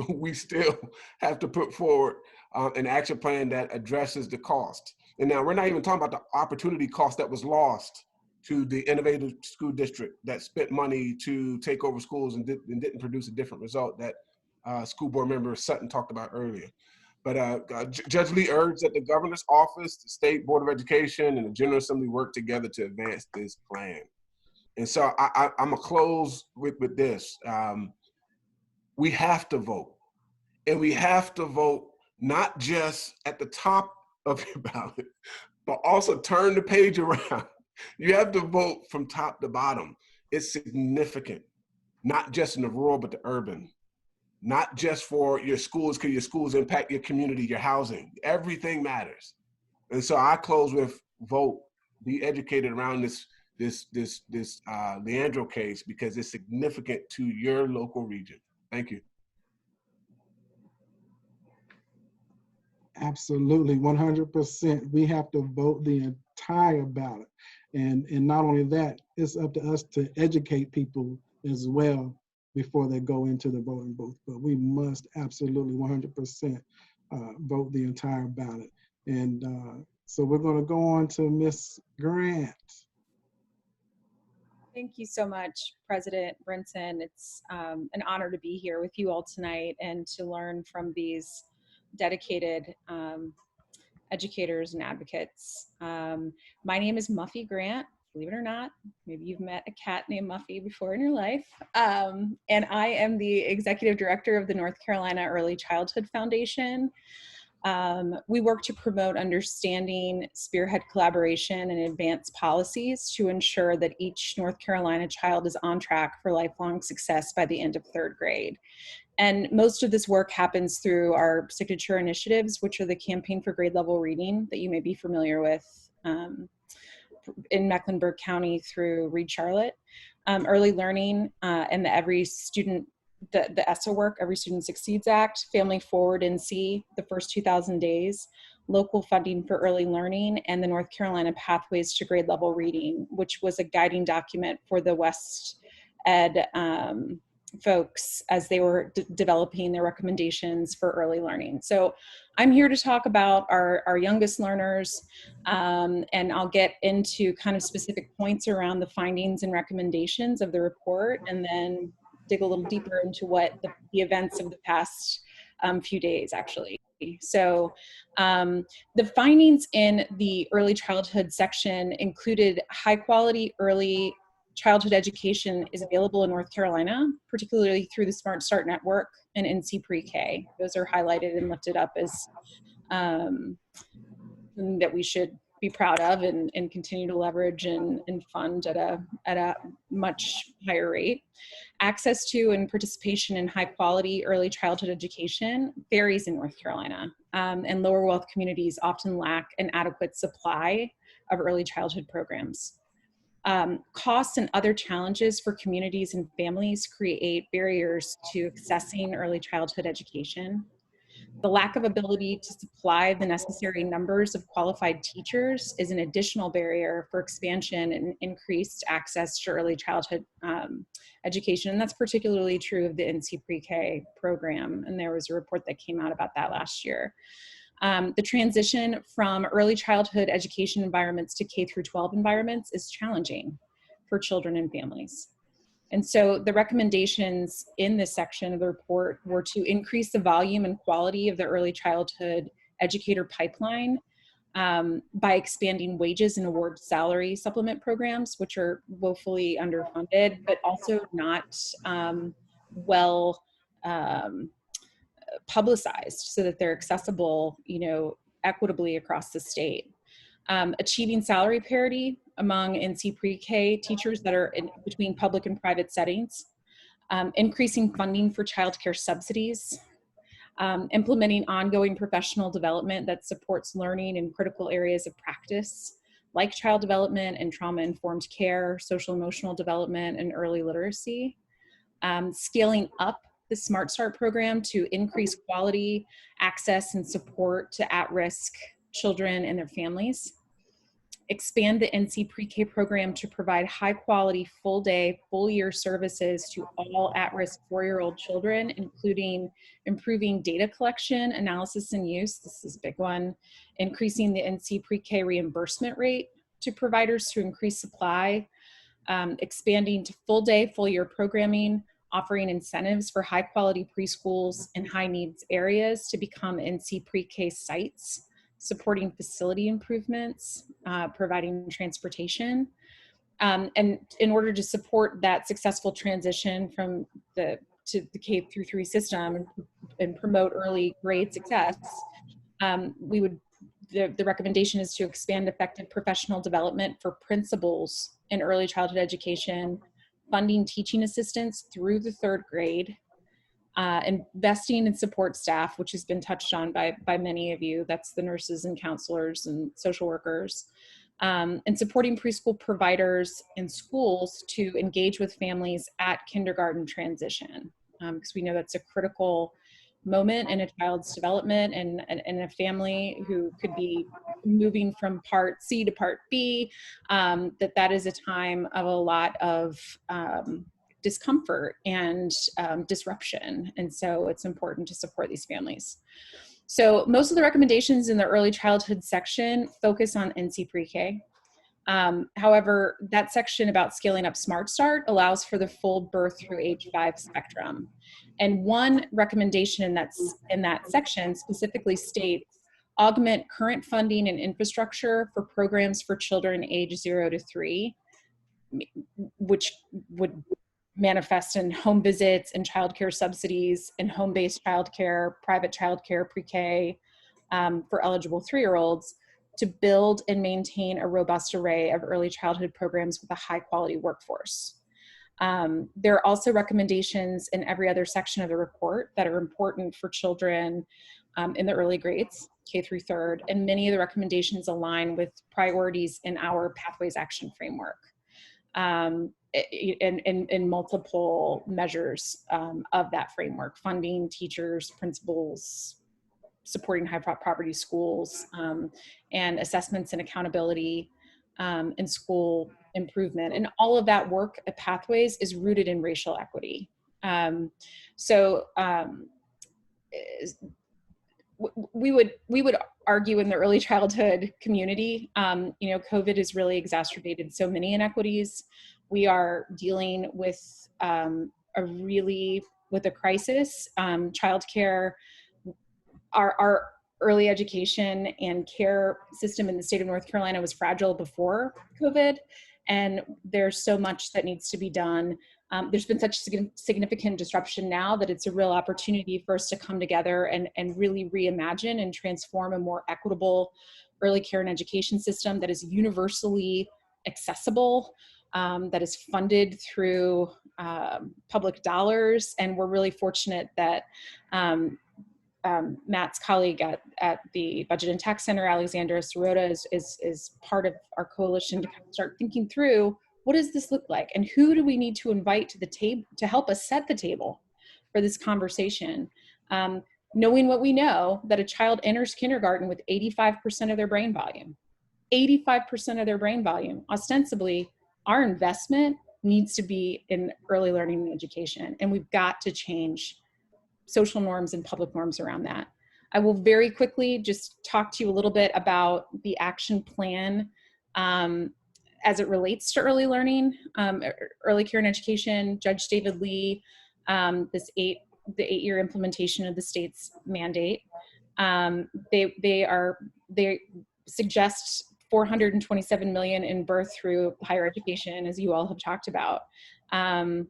We still have to put forward an action plan that addresses the cost. And now we're not even talking about the opportunity cost that was lost to the innovative school district that spent money to take over schools and didn't produce a different result that school board member Sutton talked about earlier. But Judge Lee urged that the governor's office, the State Board of Education, and the General Assembly work together to advance this plan. And so I'm gonna close with this. We have to vote. And we have to vote not just at the top of your ballot, but also turn the page around. You have to vote from top to bottom. It's significant, not just in the rural, but the urban. Not just for your schools, because your schools impact your community, your housing. Everything matters. And so I close with vote. Be educated around this Leandro case because it's significant to your local region. Thank you. Absolutely, 100%. We have to vote the entire ballot. And not only that, it's up to us to educate people as well before they go into the voting booth. But we must absolutely 100% vote the entire ballot. And so we're going to go on to Ms. Grant. Thank you so much, President Brinson. It's an honor to be here with you all tonight and to learn from these dedicated educators and advocates. My name is Muffy Grant, believe it or not. Maybe you've met a cat named Muffy before in your life. And I am the Executive Director of the North Carolina Early Childhood Foundation. We work to promote understanding, spearhead collaboration, and advance policies to ensure that each North Carolina child is on track for lifelong success by the end of 3rd grade. And most of this work happens through our signature initiatives, which are the Campaign for Grade Level Reading that you may be familiar with in Mecklenburg County through Read Charlotte, Early Learning, and the Every Student, the ESSA work, Every Student Succeeds Act, Family Forward NC, the First 2,000 Days, Local Funding for Early Learning, and the North Carolina Pathways to Grade Level Reading, which was a guiding document for the West Ed folks as they were developing their recommendations for early learning. So I'm here to talk about our youngest learners, and I'll get into kind of specific points around the findings and recommendations of the report, and then dig a little deeper into what the events of the past few days actually. So the findings in the early childhood section included high quality early childhood education is available in North Carolina, particularly through the Smart Start Network and NC Pre-K. Those are highlighted and lifted up as that we should be proud of and continue to leverage and fund at a much higher rate. Access to and participation in high quality early childhood education varies in North Carolina, and lower wealth communities often lack an adequate supply of early childhood programs. Costs and other challenges for communities and families create barriers to accessing early childhood education. The lack of ability to supply the necessary numbers of qualified teachers is an additional barrier for expansion and increased access to early childhood education. And that's particularly true of the NC Pre-K program. And there was a report that came out about that last year. The transition from early childhood education environments to K through 12 environments is challenging for children and families. And so the recommendations in this section of the report were to increase the volume and quality of the early childhood educator pipeline by expanding wages and award salary supplement programs, which are woefully underfunded, but also not well publicized so that they're accessible, equitably across the state. Achieving salary parity among NC Pre-K teachers that are in between public and private settings, increasing funding for childcare subsidies, implementing ongoing professional development that supports learning in critical areas of practice, like child development and trauma-informed care, social emotional development, and early literacy, scaling up the Smart Start program to increase quality, access, and support to at-risk children and their families. Expand the NC Pre-K program to provide high quality, full day, full year services to all at-risk 4-year-old children, including improving data collection, analysis, and use. This is a big one. Increasing the NC Pre-K reimbursement rate to providers to increase supply. Expanding to full day, full year programming, offering incentives for high quality preschools in high needs areas to become NC Pre-K sites, supporting facility improvements, providing transportation. And in order to support that successful transition from to the K through 3 system and promote early grade success, the recommendation is to expand effective professional development for principals in early childhood education, funding teaching assistants through the 3rd grade, investing in support staff, which has been touched on by many of you. That's the nurses and counselors and social workers, and supporting preschool providers and schools to engage with families at kindergarten transition, because we know that's a critical moment in a child's development and a family who could be moving from part C to part B, that is a time of a lot of discomfort and disruption. And so it's important to support these families. So most of the recommendations in the early childhood section focus on NC Pre-K. However, that section about scaling up Smart Start allows for the full birth through age 5 spectrum. And one recommendation in that section specifically states, augment current funding and infrastructure for programs for children age 0 to 3, which would manifest in home visits and childcare subsidies and home-based childcare, private childcare, pre-K for eligible 3-year-olds, to build and maintain a robust array of early childhood programs with a high-quality workforce. There are also recommendations in every other section of the report that are important for children in the early grades, K through 3rd, and many of the recommendations align with priorities in our Pathways Action Framework. In multiple measures of that framework: funding, teachers, principals, supporting high poverty schools, and assessments and accountability, and school improvement. And all of that work at Pathways is rooted in racial equity. We would argue in the early childhood community, COVID has really exacerbated so many inequities. We are dealing with a crisis. Childcare, our early education and care system in the state of North Carolina was fragile before COVID, and there's so much that needs to be done. There's been such significant disruption now that it's a real opportunity for us to come together and really reimagine and transform a more equitable early care and education system that is universally accessible, that is funded through public dollars. And we're really fortunate that Matt's colleague at the Budget and Tax Center, Alexandra Sirota, is part of our coalition to kind of start thinking through, what does this look like? And who do we need to invite to the table to help us set the table for this conversation? Knowing what we know, that a child enters kindergarten with 85% of their brain volume. 85% of their brain volume. Ostensibly, our investment needs to be in early learning and education, and we've got to change social norms and public norms around that. I will very quickly just talk to you a little bit about the action plan as it relates to early learning, early care and education. Judge David Lee, the 8-year implementation of the state's mandate. They suggest $427 million in birth through higher education, as you all have talked about. And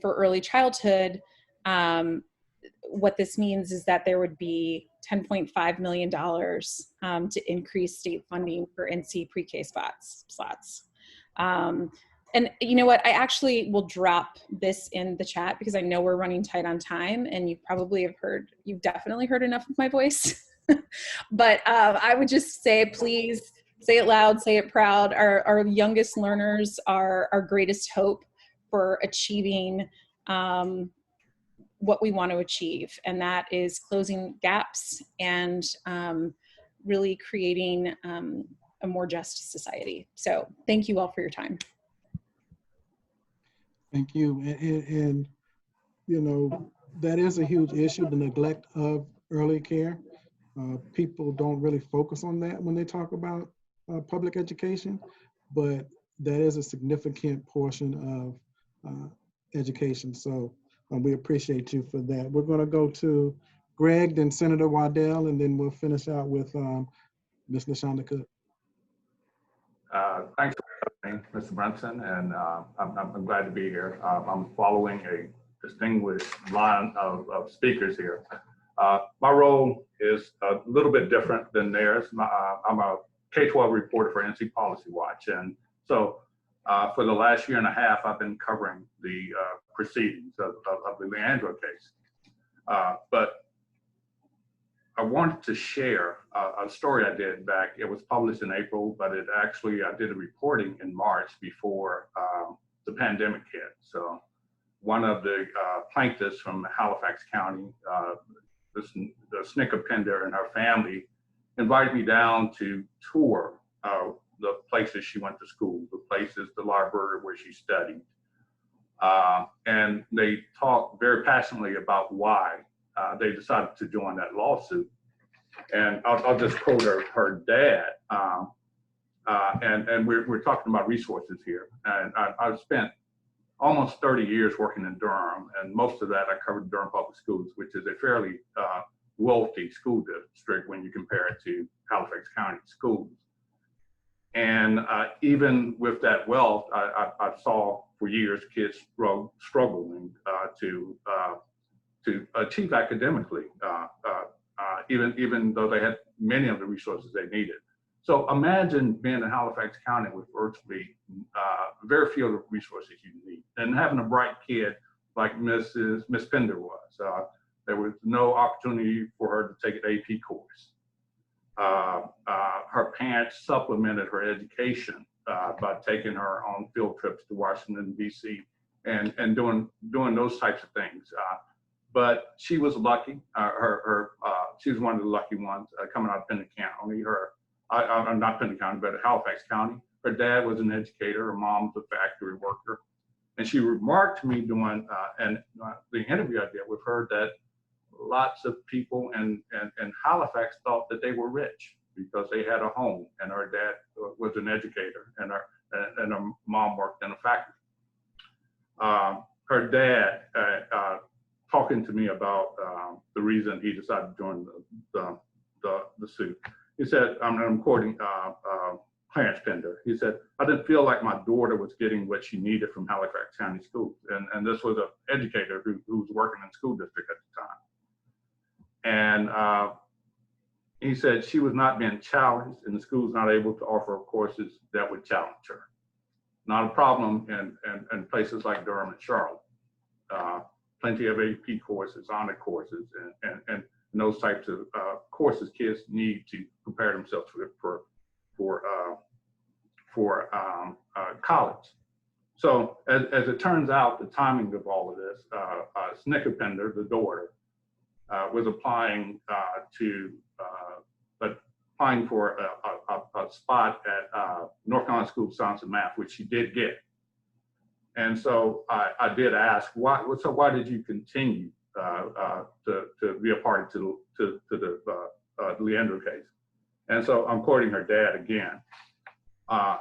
for early childhood, what this means is that there would be $10.5 million to increase state funding for NC pre-K slots. And you know what, I actually will drop this in the chat because I know we're running tight on time, and you probably have you've definitely heard enough of my voice. But I would just say, please say it loud, say it proud. Our youngest learners are our greatest hope for achieving what we want to achieve, and that is closing gaps and really creating a more just society. So thank you all for your time. Thank you. And you know, that is a huge issue, the neglect of early care. People don't really focus on that when they talk about public education, but that is a significant portion of education. So we appreciate you for that. We're going to go to Greg, then Senator Waddell, and then we'll finish out with Ms. LaShonda Cook. Thanks for having me, Mr. Brunson, and I'm glad to be here. I'm following a distinguished line of speakers here. My role is a little bit different than theirs. I'm a K-12 reporter for NC Policy Watch, and so for the last year and a half, I've been covering the proceedings of the Leandro case. But I wanted to share a story I did back. It was published in April, but I did a reporting in March before the pandemic hit. So one of the plaintiffs from Halifax County, the SNCC offender and her family, invited me down to tour the places she went to school, the library where she studied. And they talked very passionately about why they decided to join that lawsuit. And I'll just quote her dad. And we're talking about resources here. And I've spent almost 30 years working in Durham, and most of that I covered Durham Public Schools, which is a fairly wealthy school district when you compare it to Halifax County schools. And even with that wealth, I saw for years kids struggling to achieve academically, even though they had many of the resources they needed. So imagine being in Halifax County with virtually very few of the resources you need, and having a bright kid like Miss Pender was. There was no opportunity for her to take an AP course. Her parents supplemented her education by taking her on field trips to Washington, D.C. and doing those types of things. But she was lucky. She was one of the lucky ones coming out of Pender County. I'm not Pender County, but Halifax County. Her dad was an educator. Her mom was a factory worker. And she remarked to me during the interview I did with her that lots of people in Halifax thought that they were rich because they had a home, and her dad was an educator, and her mom worked in a factory. Her dad, talking to me about the reason he decided to join the suit, he said, I'm quoting Clarence Pender, he said, "I didn't feel like my daughter was getting what she needed from Halifax County schools." And this was an educator who was working in the school district at the time. And He said she was not being challenged and the school's not able to offer courses that would challenge her. Not a problem in places like Durham and Charlotte. Plenty of AP courses, honor courses, and those types of courses kids need to prepare themselves for college. So as it turns out, the timing of all of this, Snickapender, the daughter, was applying for a spot at North Carolina School of Science and Math, which she did get. And so I did ask, why did you continue to be a party to the Leandro case? And so I'm quoting her dad again.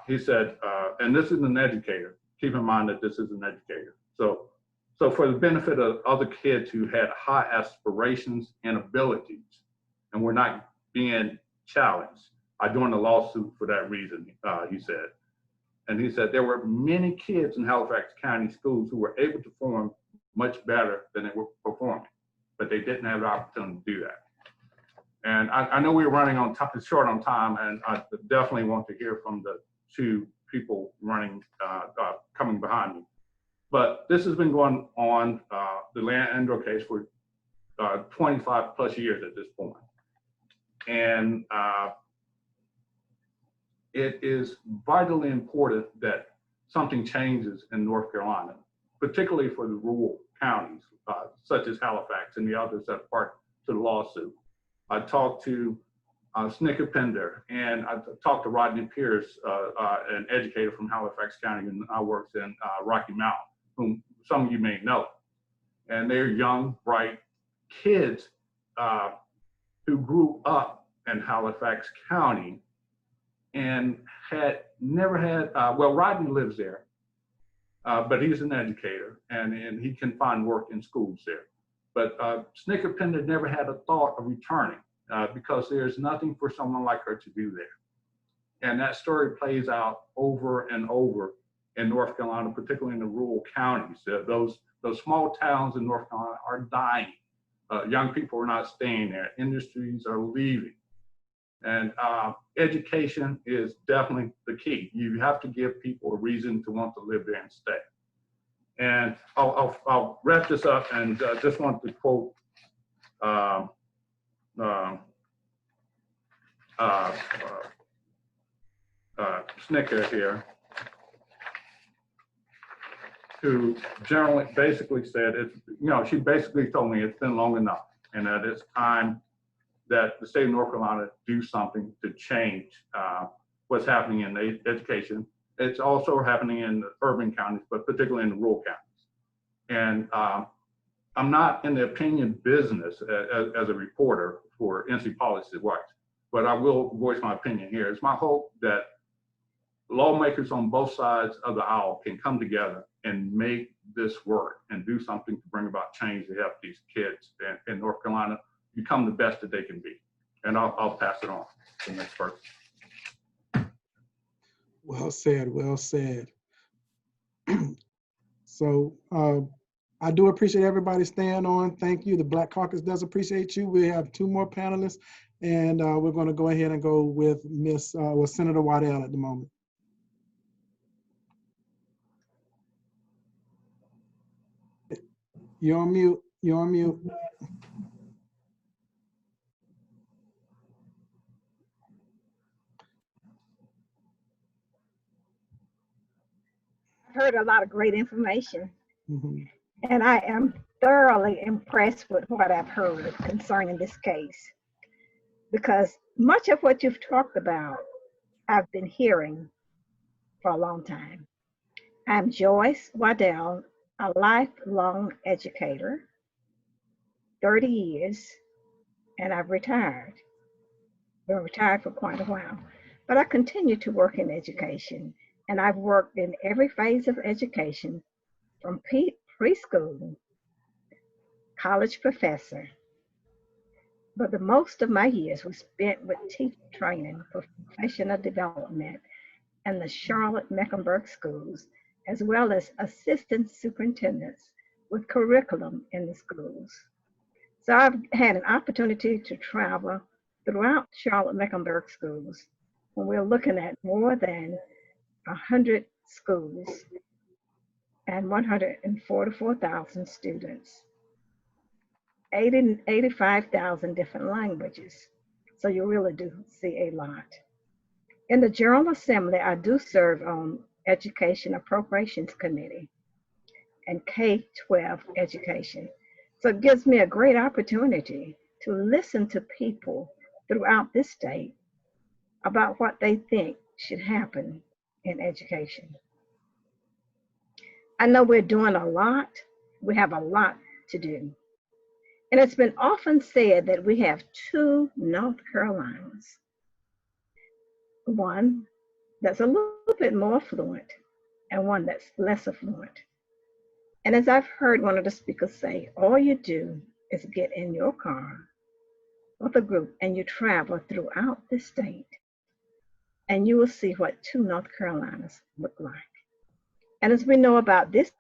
He said, and this is an educator. Keep in mind that this is an educator. So for the benefit of other kids who had high aspirations and abilities and were not being challenged, I joined the lawsuit for that reason, he said. And he said there were many kids in Halifax County schools who were able to perform much better than they were performing, but they didn't have the opportunity to do that. And I know we're running short on time, and I definitely want to hear from the two people coming behind me. But this has been going on, the Leandro case, for 25 plus years at this point. And it is vitally important that something changes in North Carolina, particularly for the rural counties, such as Halifax and the others that are part to the lawsuit. I talked to Snickapender, and I talked to Rodney Pierce, an educator from Halifax County, and I works in Rocky Mount, whom some of you may know. And they're young, bright kids who grew up in Halifax County and had never had, well, Rodney lives there, but he's an educator and he can find work in schools there. But Snickapender never had a thought of returning because there's nothing for someone like her to do there. And that story plays out over and over in North Carolina, particularly in the rural counties. Those small towns in North Carolina are dying. Young people are not staying there. Industries are leaving. And education is definitely the key. You have to give people a reason to want to live there and stay. And I'll wrap this up and just want to quote Snicker here, who generally basically said, she basically told me it's been long enough and that it's time that the state of North Carolina do something to change what's happening in education. It's also happening in the urban counties, but particularly in the rural counties. And I'm not in the opinion business as a reporter for NC Policy Rights, but I will voice my opinion here. It's my hope that lawmakers on both sides of the aisle can come together and make this work and do something to bring about change to help these kids in North Carolina become the best that they can be. And I'll pass it on to the next person. Well said, well said. So I do appreciate everybody staying on. Thank you. The Black Caucus does appreciate you. We have two more panelists, and we're going to go ahead and go with Senator Waddell at the moment. You're on mute. You're on mute. I've heard a lot of great information, Mm-hmm. and I am thoroughly impressed with what I've heard concerning this case, because much of what you've talked about, I've been hearing for a long time. I'm Joyce Waddell, a lifelong educator, 30 years, and I've retired. Been retired for quite a while, but I continue to work in education, and I've worked in every phase of education, from preschool, college professor, but the most of my years was spent with teacher training for professional development in the Charlotte Mecklenburg schools, as well as assistant superintendents with curriculum in the schools. So I've had an opportunity to travel throughout Charlotte-Mecklenburg schools, when we're looking at more than 100 schools and 144,000 students, 85,000 different languages. So you really do see a lot. In the General Assembly, I do serve on Education Appropriations Committee and K-12 education. So it gives me a great opportunity to listen to people throughout this state about what they think should happen in education. I know we're doing a lot. We have a lot to do. And it's been often said that we have two North Carolinas, one that's a little bit more fluent and one that's less affluent. And as I've heard one of the speakers say, all you do is get in your car with a group and you travel throughout the state and you will see what two North Carolinas look like. And as we know about this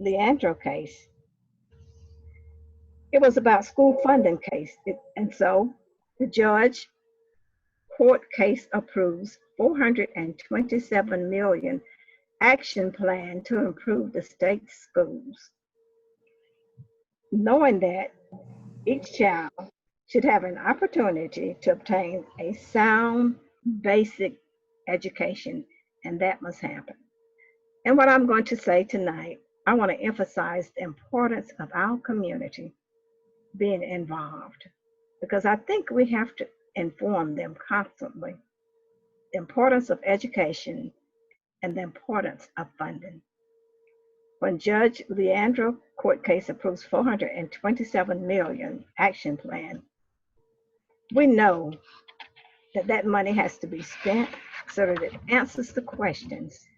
Leandro case, it was about school funding case. And so the judge court case approves 427 million action plan to improve the state schools, knowing that each child should have an opportunity to obtain a sound basic education, and that must happen. And what I'm going to say tonight, I want to emphasize the importance of our community being involved, because I think we have to inform them constantly the importance of education and the importance of funding. When Judge Leandro court case approves 427 million action plan, we know that that money has to be spent so that it answers the questions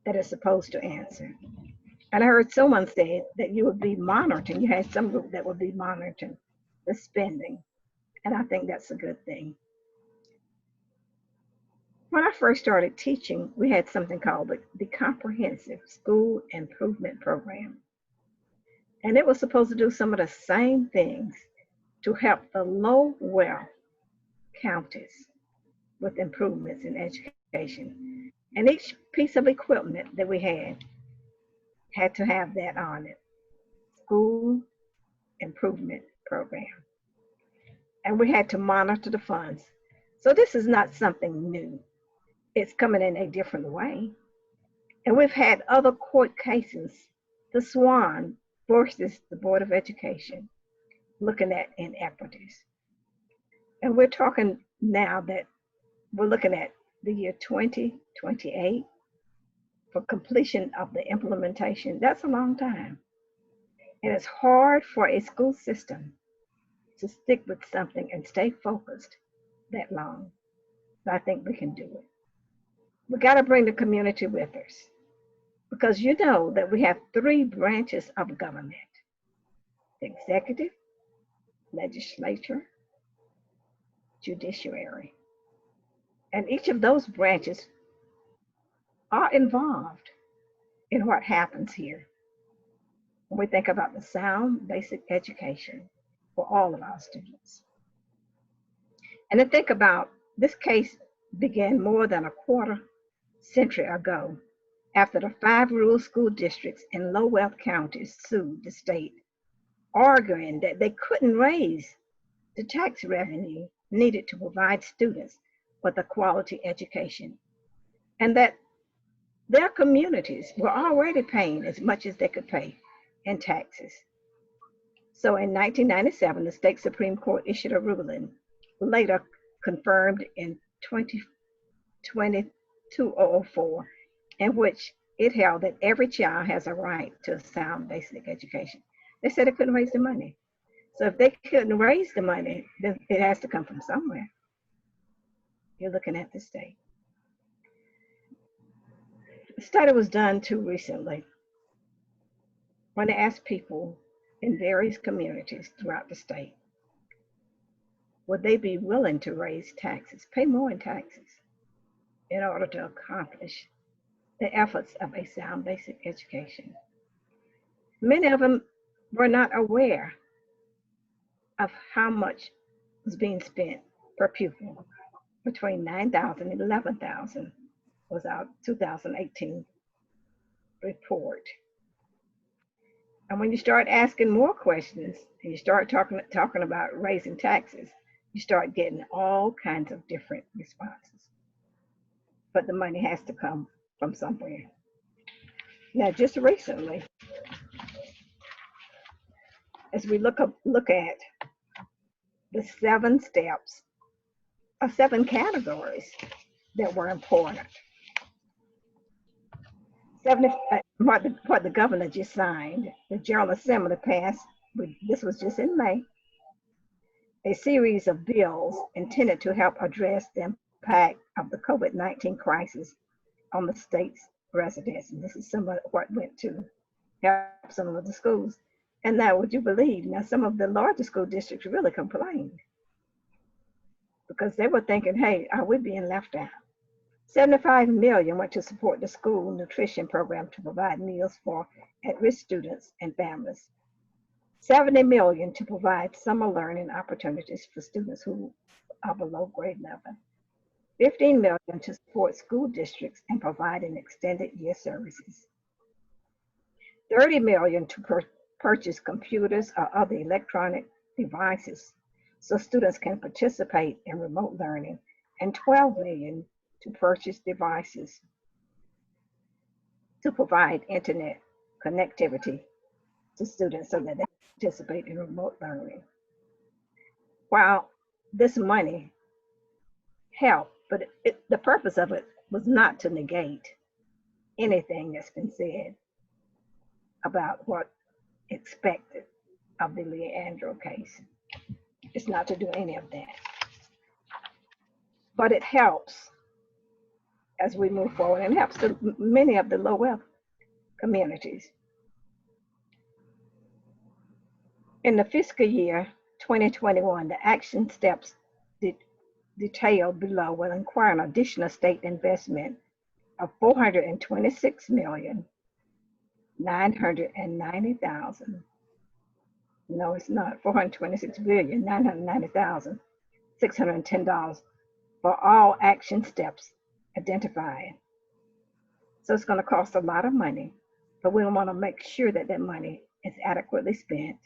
that it's supposed to answer. And I heard someone say that you would be monitoring, you had some group that would be monitoring the spending. And I think that's a good thing. When I first started teaching, we had something called the Comprehensive School Improvement Program. And it was supposed to do some of the same things to help the low wealth counties with improvements in education. And each piece of equipment that we had to have that on it. School Improvement Program. And we had to monitor the funds. So this is not something new. It's coming in a different way. And we've had other court cases, the Swan versus the Board of Education, looking at inequities. And we're talking now that we're looking at the year 2028 for completion of the implementation. That's a long time. And it's hard for a school system to stick with something and stay focused that long. But I think we can do it. We got to bring the community with us, because you know that we have three branches of government: the executive, legislature, judiciary. And each of those branches are involved in what happens here when we think about the sound basic education for all of our students. And to think about this case began more than a quarter century ago, after the 5 rural school districts in low wealth counties sued the state, arguing that they couldn't raise the tax revenue needed to provide students with a quality education, and that their communities were already paying as much as they could pay in taxes. So in 1997, the state Supreme Court issued a ruling, later confirmed in 2004, in which it held that every child has a right to a sound basic education. They said they couldn't raise the money. So if they couldn't raise the money, then it has to come from somewhere. You're looking at the state. A study was done too recently when they asked people in various communities throughout the state, would they be willing to raise taxes, pay more in taxes, in order to accomplish the efforts of a sound basic education? Many of them were not aware of how much was being spent per pupil. Between 9,000 and 11,000 was our 2018 report. And when you start asking more questions and you start talking about raising taxes, you start getting all kinds of different responses. But the money has to come from somewhere. Now, just recently, as we look at the 7 steps or 7 categories that were important. What the governor just signed, the General Assembly passed, this was just in May, a series of bills intended to help address the impact of the COVID-19 crisis on the state's residents. And this is some of what went to help some of the schools. And now, would you believe, now some of the larger school districts really complained because they were thinking, hey, are we being left out? 75 million went to support the school nutrition program to provide meals for at-risk students and families. 70 million to provide summer learning opportunities for students who are below grade level. 15 million to support school districts and providing extended year services. 30 million to purchase computers or other electronic devices so students can participate in remote learning, and 12 million to purchase devices to provide internet connectivity to students so that they participate in remote learning. While this money helped, but the purpose of it was not to negate anything that's been said about what expected of the Leandro case. It's not to do any of that. But it helps as we move forward and helps many of the low wealth communities. In the fiscal year 2021, the action steps detailed below will require an additional state investment of $426,990,000. No, it's not. $426,990,610 for all action steps identified. So it's going to cost a lot of money, but we want to make sure that that money is adequately spent.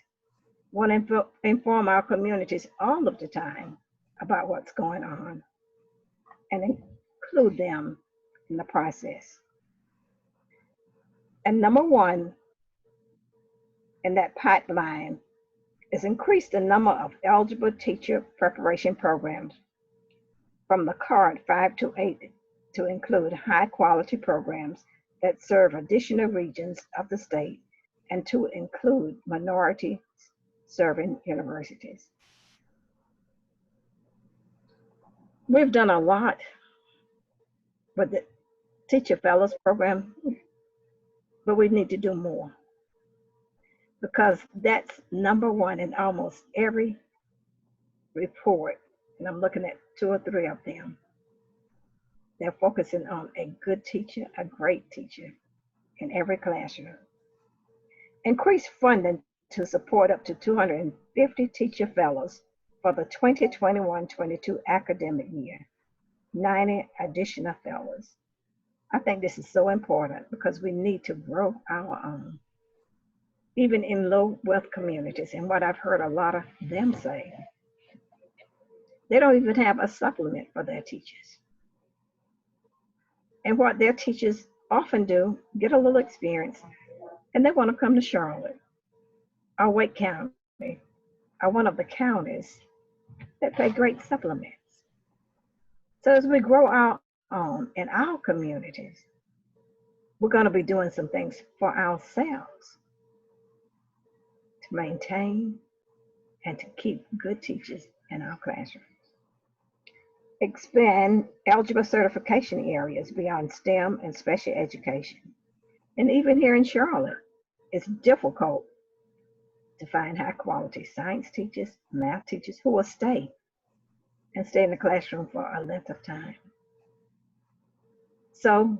We want to inform our communities all of the time about what's going on and include them in the process. And number 1 in that pipeline is increase the number of eligible teacher preparation programs from the current 5 to 8 to include high quality programs that serve additional regions of the state and to include minority serving universities. We've done a lot with the Teacher Fellows Program, but we need to do more because that's number 1 in almost every report, and I'm looking at 2 or 3 of them. They're focusing on a good teacher, a great teacher in every classroom. Increase funding to support up to 250 teacher fellows for the 2021-22 academic year, 90 additional fellows. I think this is so important because we need to grow our own, even in low wealth communities. And what I've heard a lot of them say, they don't even have a supplement for their teachers. And what their teachers often do, get a little experience, and they want to come to Charlotte or Wake County or one of the counties that pay great supplements. So as we grow our own in our communities, we're going to be doing some things for ourselves to maintain and to keep good teachers in our classrooms. Expand eligible certification areas beyond STEM and special education. And even here in Charlotte, it's difficult to find high quality science teachers, math teachers who will stay in the classroom for a length of time. So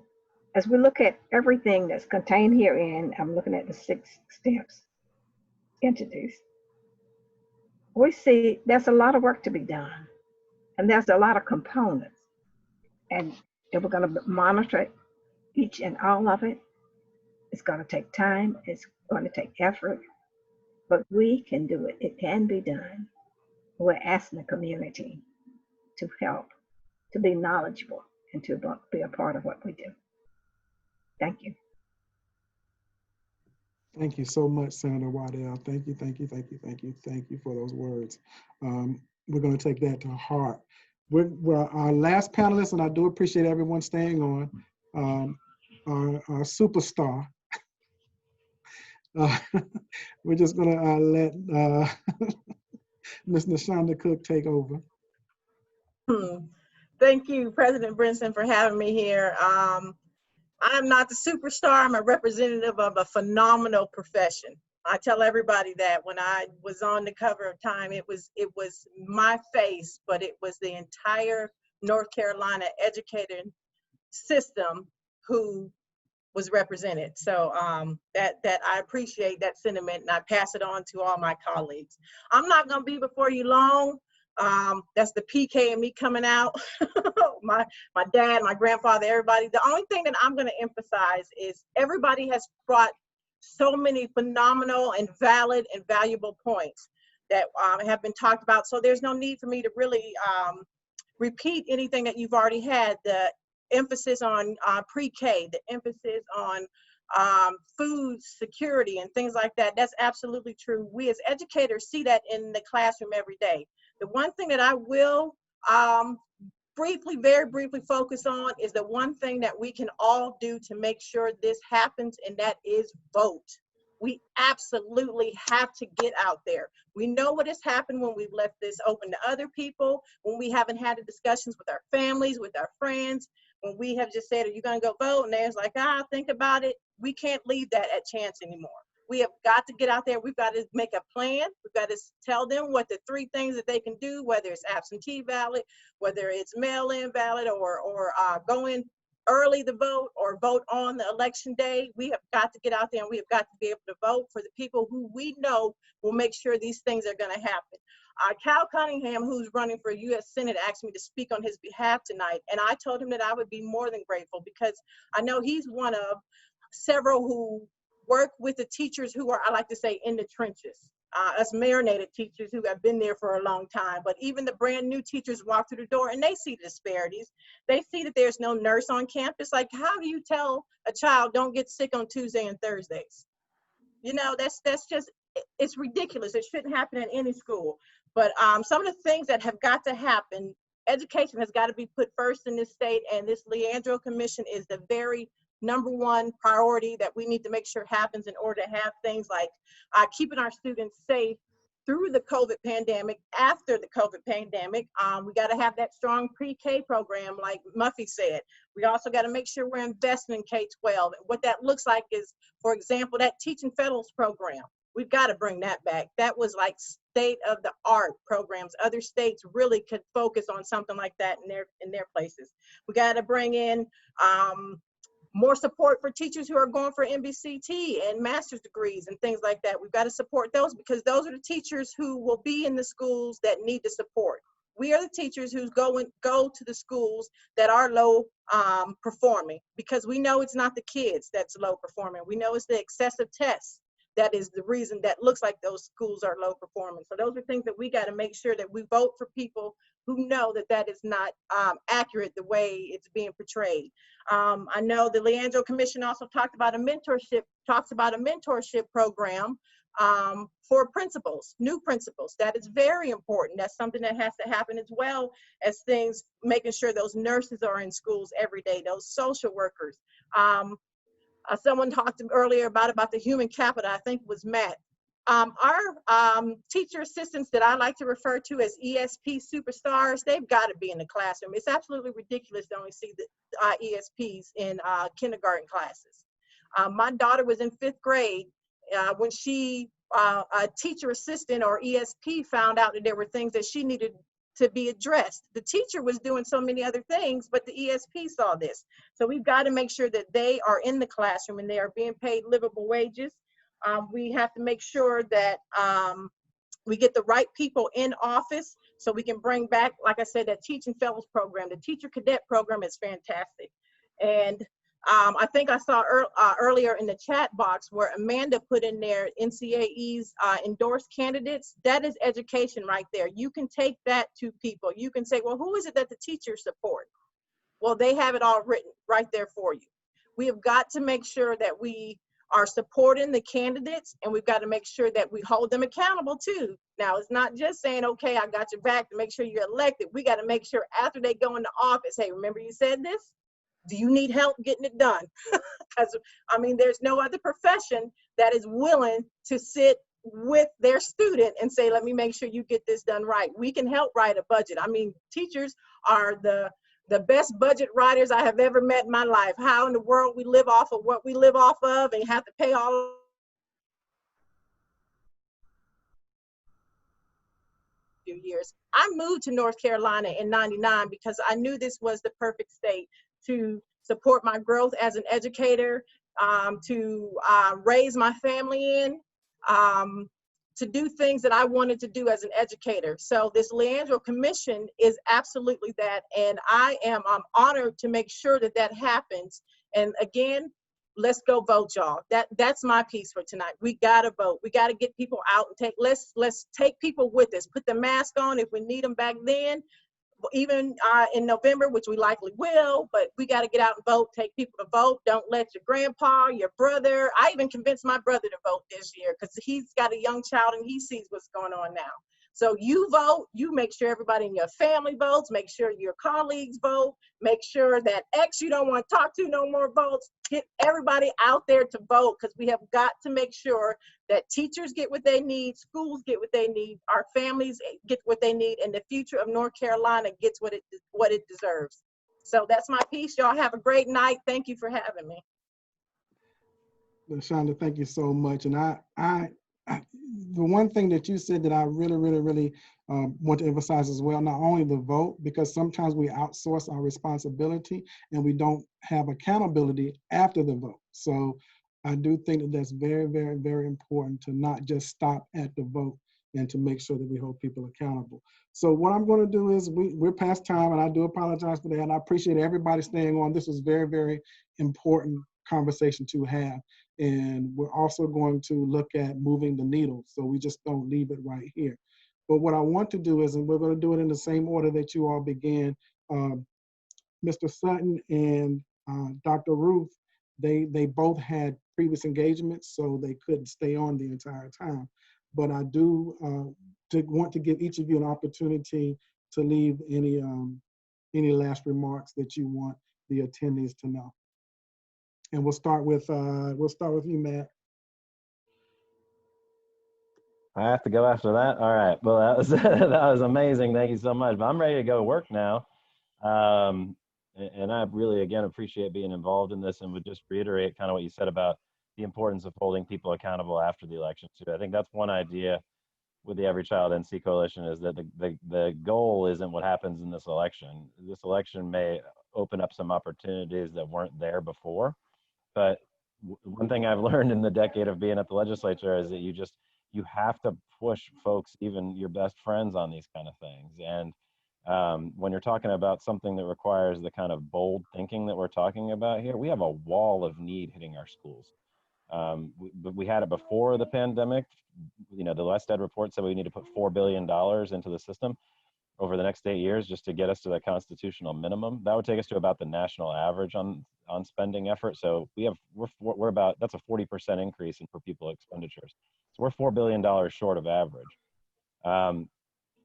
as we look at everything that's contained herein, I'm looking at the 6 steps, entities. we see there's a lot of work to be done, and there's a lot of components. And if we're going to monitor each and all of it, it's going to take time, it's going to take effort, but we can do it. It can be done. We're asking the community to help, to be knowledgeable, and to be a part of what we do. Thank you. Thank you so much, Senator Waddell. Thank you for those words. We're going to take that to heart. We're our last panelist, and I do appreciate everyone staying on. Our superstar. We're just going to let Ms. Nashonda Cook take over. Thank you, President Brinson, for having me here. I'm not the superstar. I'm a representative of a phenomenal profession. I tell everybody that when I was on the cover of Time, it was my face, but it was the entire North Carolina educated system who was represented. So that I appreciate that sentiment, and I pass it on to all my colleagues. I'm not going to be before you long. That's the PK and me coming out. my dad, my grandfather, everybody. The only thing that I'm going to emphasize is everybody has brought so many phenomenal and valid and valuable points that have been talked about. So there's no need for me to really repeat anything that you've already had. The emphasis on pre-K, the emphasis on food security and things like that. That's absolutely true. We as educators see that in the classroom every day. The one thing that I will very briefly focus on is the one thing that we can all do to make sure this happens, and that is vote. We absolutely have to get out there. We know what has happened when we've left this open to other people, when we haven't had the discussions with our families, with our friends, when we have just said, are you going to go vote? And there's like, think about it. We can't leave that at chance anymore. We have got to get out there. We've got to make a plan. We've got to tell them what the 3 things that they can do, whether it's absentee ballot, whether it's mail-in ballot, or go in early to vote or vote on the election day. We have got to get out there, and we have got to be able to vote for the people who we know will make sure these things are going to happen. Cal Cunningham, who's running for U.S. Senate, asked me to speak on his behalf tonight, and I told him that I would be more than grateful, because I know he's one of several who work with the teachers who are, I like to say, in the trenches. Us marinated teachers who have been there for a long time, but even the brand new teachers walk through the door and they see the disparities. They see that there's no nurse on campus. Like, how do you tell a child don't get sick on Tuesday and Thursdays? You know, that's just, it's ridiculous. It shouldn't happen in any school. But some of the things that have got to happen, education has got to be put first in this state, and this Leandro Commission is the very #1 priority that we need to make sure happens in order to have things like keeping our students safe through the COVID pandemic, after the COVID pandemic. We got to have that strong pre-K program, like Muffy said. We also got to make sure we're investing in K-12. What that looks like is, for example, that Teaching Fellows program. We've got to bring that back. That was like state-of-the-art programs. Other states really could focus on something like that in their places. We got to bring in more support for teachers who are going for MBCT and master's degrees and things like that. We've got to support those, because those are the teachers who will be in the schools that need the support. We are the teachers who go to the schools that are low performing, because we know it's not the kids that's low performing. We know it's the excessive tests that is the reason that looks like those schools are low performing. So those are things that we got to make sure that we vote for people who know that that is not accurate the way it's being portrayed. I know the Leandro Commission also talks about a mentorship program for principals, new principals. That is very important. That's something that has to happen, as well as things, making sure those nurses are in schools every day, those social workers. Someone talked earlier about the human capital, I think it was Matt. Our teacher assistants that I like to refer to as ESP superstars, they've got to be in the classroom. It's absolutely ridiculous to only see the ESPs in kindergarten classes. My daughter was in 5th grade when a teacher assistant or ESP found out that there were things that she needed to be addressed. The teacher was doing so many other things, but the ESP saw this. So we've got to make sure that they are in the classroom and they are being paid livable wages. We have to make sure that we get the right people in office so we can bring back, like I said, that teaching fellows program. The teacher cadet program is fantastic. And I think I saw earlier in the chat box where Amanda put in there NCAE's endorsed candidates. That is education right there. You can take that to people. You can say, well, who is it that the teachers support? Well, they have it all written right there for you. We have got to make sure that we are supporting the candidates, and we've got to make sure that we hold them accountable too. Now, it's not just saying, okay, I got your back to make sure you're elected. We got to make sure after they go into office, hey, remember you said this? Do you need help getting it done? Because, I mean, there's no other profession that is willing to sit with their student and say, let me make sure you get this done right. We can help write a budget. I mean, teachers are the best budget writers I have ever met in my life. How in the world we live off of what we live off of and have to pay all few years. I moved to North Carolina in '99 because I knew this was the perfect state to support my growth as an educator, to raise my family in, to do things that I wanted to do as an educator. So this Leandro Commission is absolutely that. And I'm honored to make sure that that happens. And again, let's go vote, y'all. That's my piece for tonight. We gotta vote. We gotta get people out and let's take people with us. Put the mask on if we need them back then, even in November, which we likely will, but we got to get out and vote, take people to vote. Don't let your grandpa, your brother, I even convinced my brother to vote this year because he's got a young child and he sees what's going on now. So you vote, you make sure everybody in your family votes, make sure your colleagues vote, make sure that ex you don't want to talk to no more votes. Get everybody out there to vote because we have got to make sure that teachers get what they need, schools get what they need, our families get what they need, and the future of North Carolina gets what it deserves. So that's my piece. Y'all have a great night. Thank you for having me. Shonda, thank you so much. And the one thing that you said that I really want to emphasize as well, not only the vote, because sometimes we outsource our responsibility and we don't have accountability after the vote. So I do think that that's very important to not just stop at the vote and to make sure that we hold people accountable. So what I'm going to do is we're past time, and I do apologize for that. And I appreciate everybody staying on. This was very important conversation to have. And we're also going to look at moving the needle, so we just don't leave it right here. But what I want to do is, and we're going to do it in the same order that you all began, Mr. Sutton and Dr. Ruth, they both had previous engagements, so they couldn't stay on the entire time. But I do want to give each of you an opportunity to leave any last remarks that you want the attendees to know. And we'll start with you, Matt. I have to go after that. All right. Well, that was that was amazing. Thank you so much. But I'm ready to go to work now. And I really, again, appreciate being involved in this, and would just reiterate kind of what you said about the importance of holding people accountable after the election too. I think that's one idea with the Every Child NC Coalition, is that the goal isn't what happens in this election. This election may open up some opportunities that weren't there before. But one thing I've learned in the decade of being at the legislature is that you have to push folks, even your best friends, on these kind of things. And when you're talking about something that requires the kind of bold thinking that we're talking about here, we have a wall of need hitting our schools. We had it before the pandemic. You know, the West Ed report said we need to put $4 billion into the system over the next 8 years just to get us to the constitutional minimum. That would take us to about the national average on spending effort. So we're about, that's a 40% increase in per pupil expenditures. So we're $4 billion short of average. And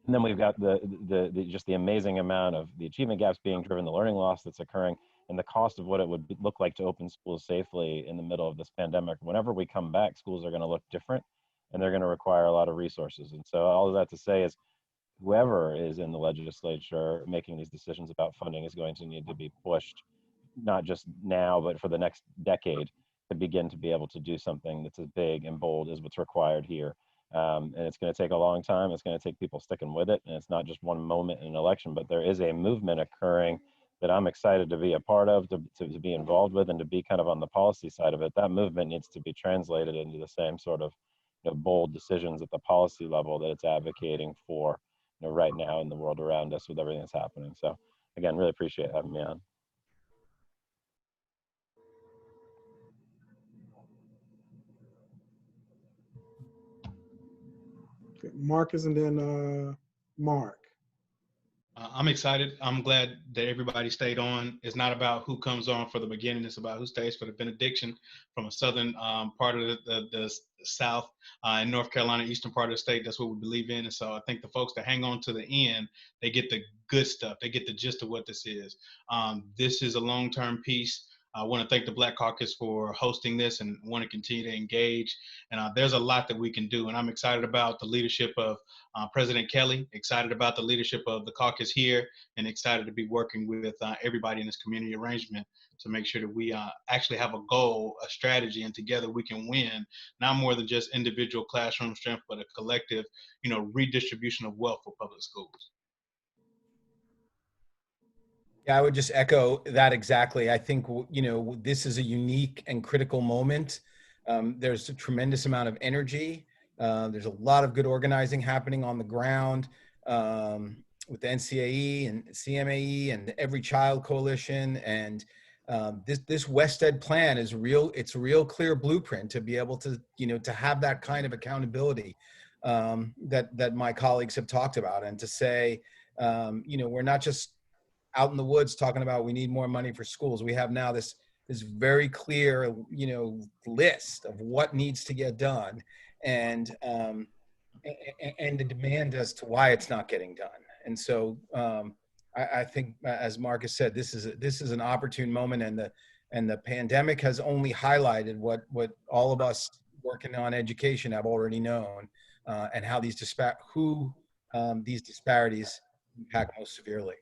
then we've got just the amazing amount of the achievement gaps being driven, the learning loss that's occurring, and the cost of what it would look like to open schools safely in the middle of this pandemic. Whenever we come back, schools are going to look different, and they're going to require a lot of resources. And so all of that to say is, whoever is in the legislature making these decisions about funding is going to need to be pushed, not just now, but for the next decade, to begin to be able to do something that's as big and bold as what's required here. And it's going to take a long time. It's going to take people sticking with it. And it's not just one moment in an election, but there is a movement occurring that I'm excited to be a part of, to be involved with, and to be kind of on the policy side of it. That movement needs to be translated into the same sort of bold decisions at the policy level that it's advocating for, right now in the world around us with everything that's happening. So again, really appreciate having me on. Okay, Marcus and then Mark. I'm excited. I'm glad that everybody stayed on. It's not about who comes on for the beginning. It's about who stays for the benediction from a southern part of the South and North Carolina, eastern part of the state. That's what we believe in. And so I think the folks that hang on to the end, they get the good stuff. They get the gist of what this is. This is a long-term piece. I want to thank the Black Caucus for hosting this and want to continue to engage. And there's a lot that we can do. And I'm excited about the leadership of President Kelly, excited about the leadership of the caucus here, and excited to be working with everybody in this community arrangement to make sure that we actually have a goal, a strategy, and together we can win, not more than just individual classroom strength, but a collective, redistribution of wealth for public schools. Yeah, I would just echo that exactly. I think, this is a unique and critical moment. There's a tremendous amount of energy. There's a lot of good organizing happening on the ground with the NCAE and CMAE and the Every Child Coalition. And this West Ed plan is real. It's a real clear blueprint to be able to, to have that kind of accountability that my colleagues have talked about, and to say, we're not just out in the woods talking about we need more money for schools. We have now this very clear, list of what needs to get done, and the demand as to why it's not getting done. And so I think, as Marcus said, this is an opportune moment, and the pandemic has only highlighted what all of us working on education have already known, and how these disparities impact most severely.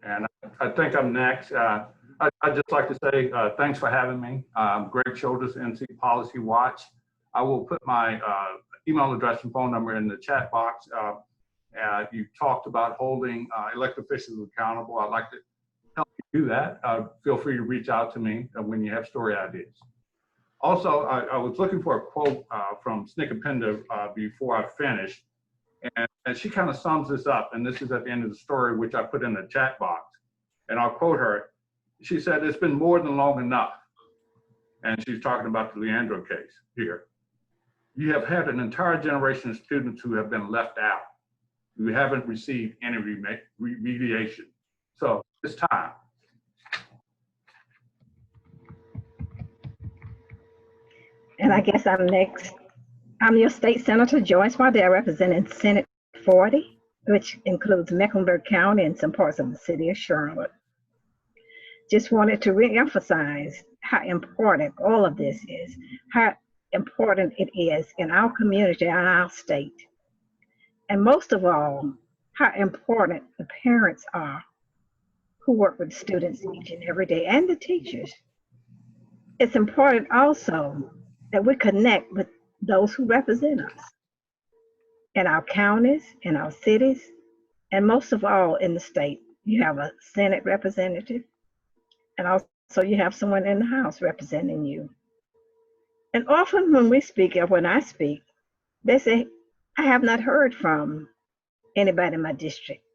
And I think I'm next. I'd just like to say thanks for having me. Greg Childers, NC Policy Watch. I will put my email address and phone number in the chat box. You talked about holding elected officials accountable. I'd like to help you do that. Feel free to reach out to me when you have story ideas. Also, I was looking for a quote from Snickapinda before I finished. And she kind of sums this up, and this is at the end of the story, which I put in the chat box. And I'll quote her. She said, "It's been more than long enough." And she's talking about the Leandro case here. "You have had an entire generation of students who have been left out. You haven't received any remediation. So it's time." And I guess I'm next. I'm your state senator, Joyce Waddell, representing Senate 40, which includes Mecklenburg County and some parts of the city of Charlotte. Just wanted to reemphasize how important all of this is, how important it is in our community and our state. And most of all, how important the parents are who work with students each and every day, and the teachers. It's important also that we connect with those who represent us in our counties, in our cities, and most of all in the state. You have a Senate representative, and also you have someone in the House representing you. And often when we speak, or when I speak, they say, "I have not heard from anybody in my district."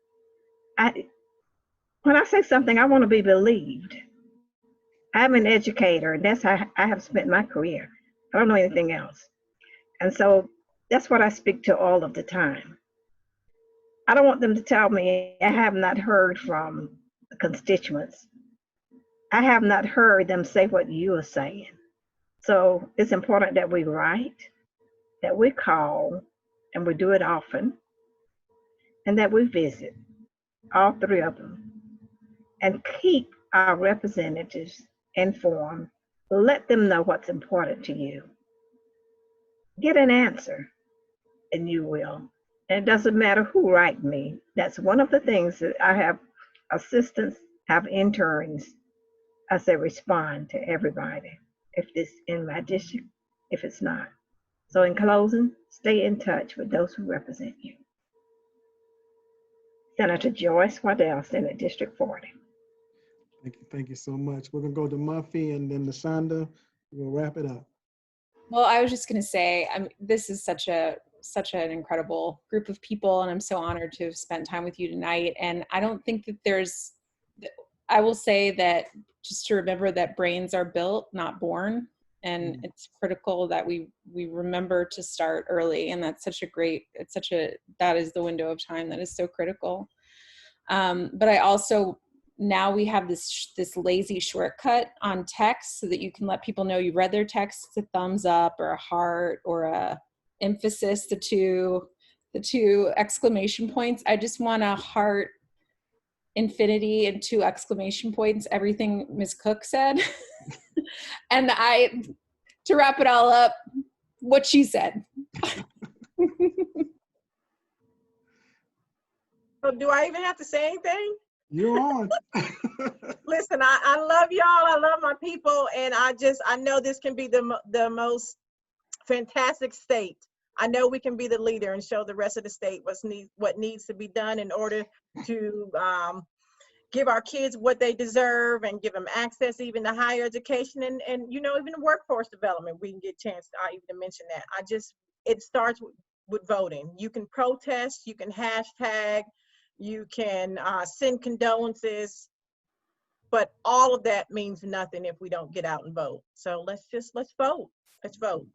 When I say something, I want to be believed. I'm an educator, and that's how I have spent my career. I don't know anything else. And so that's what I speak to all of the time. I don't want them to tell me I have not heard from the constituents. I have not heard them say what you are saying. So it's important that we write, that we call, and we do it often, and that we visit, all three of them, and keep our representatives informed. Let them know what's important to you. Get an answer, and you will. And it doesn't matter who write me. That's one of the things that I have assistants, have interns. I say respond to everybody. If it's in my district, if it's not. So in closing, stay in touch with those who represent you. Senator Joyce Waddell, Senate District 40. Thank you so much. We're gonna go to Muffy and then to Shonda. We'll wrap it up. Well, I was just going to say, this is such an incredible group of people, and I'm so honored to have spent time with you tonight. And I don't think that I will say that just to remember that brains are built, not born. And it's critical that we remember to start early. And that's that is the window of time that is so critical. But I also, now we have this lazy shortcut on text so that you can let people know you read their text. It's a thumbs up or a heart or a emphasis, the two exclamation points. I just want a heart, infinity, and 2 exclamation points, everything Ms. Cook said. And to wrap it all up, what she said. So do I even have to say anything? You're on. Listen, I love y'all. I love my people. And I know this can be the most fantastic state. I know we can be the leader and show the rest of the state what needs to be done in order to give our kids what they deserve and give them access even to higher education and even workforce development. We can get a chance to mention that. It starts with voting. You can protest, you can hashtag, you can send condolences, but all of that means nothing if we don't get out and vote. So let's vote. Let's vote.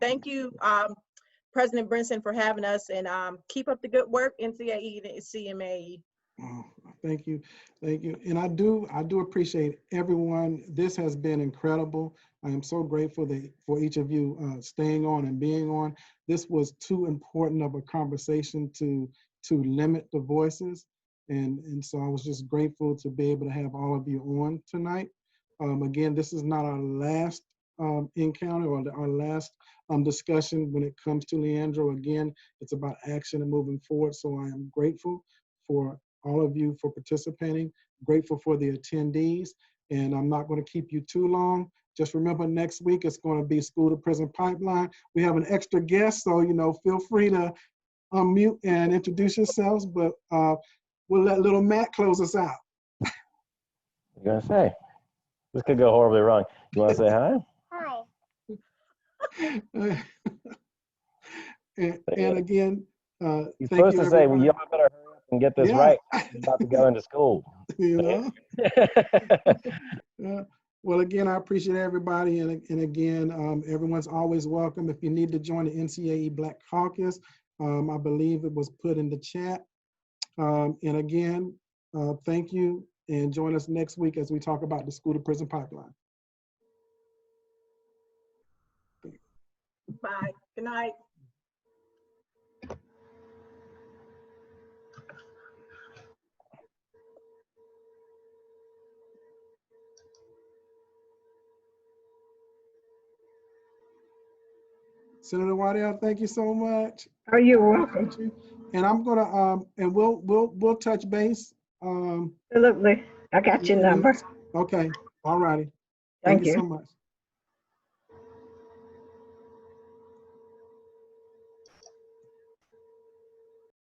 Thank you, President Brinson, for having us, and keep up the good work, NCAE and CMAE. Oh, thank you. And I do appreciate everyone. This has been incredible. I am so grateful for each of you staying on and being on. This was too important of a conversation to limit the voices. And so I was just grateful to be able to have all of you on tonight. Again, this is not our last encounter or our last discussion when it comes to Leandro. Again, it's about action and moving forward. So I am grateful for all of you for participating, grateful for the attendees, and I'm not going to keep you too long. Just remember, next week it's going to be School to Prison Pipeline. We have an extra guest, so feel free to unmute and introduce yourselves, but we'll let little Matt close us out. What are you gonna say? This could go horribly wrong. You want to say hi? Hi. and again, You're thank supposed you, to say, everybody. well, y'all better hurry up and get this right. I'm about to go into school. Well, again, I appreciate everybody. And again, everyone's always welcome. If you need to join the NCAE Black Caucus, I believe it was put in the chat. And again, thank you, and join us next week as we talk about the School to Prison Pipeline. Bye. Good night. Senator Waddell, thank you so much. Oh, you're welcome. And I'm gonna and we'll touch base. Absolutely. I got your number. Okay. All righty. Thank you you so much.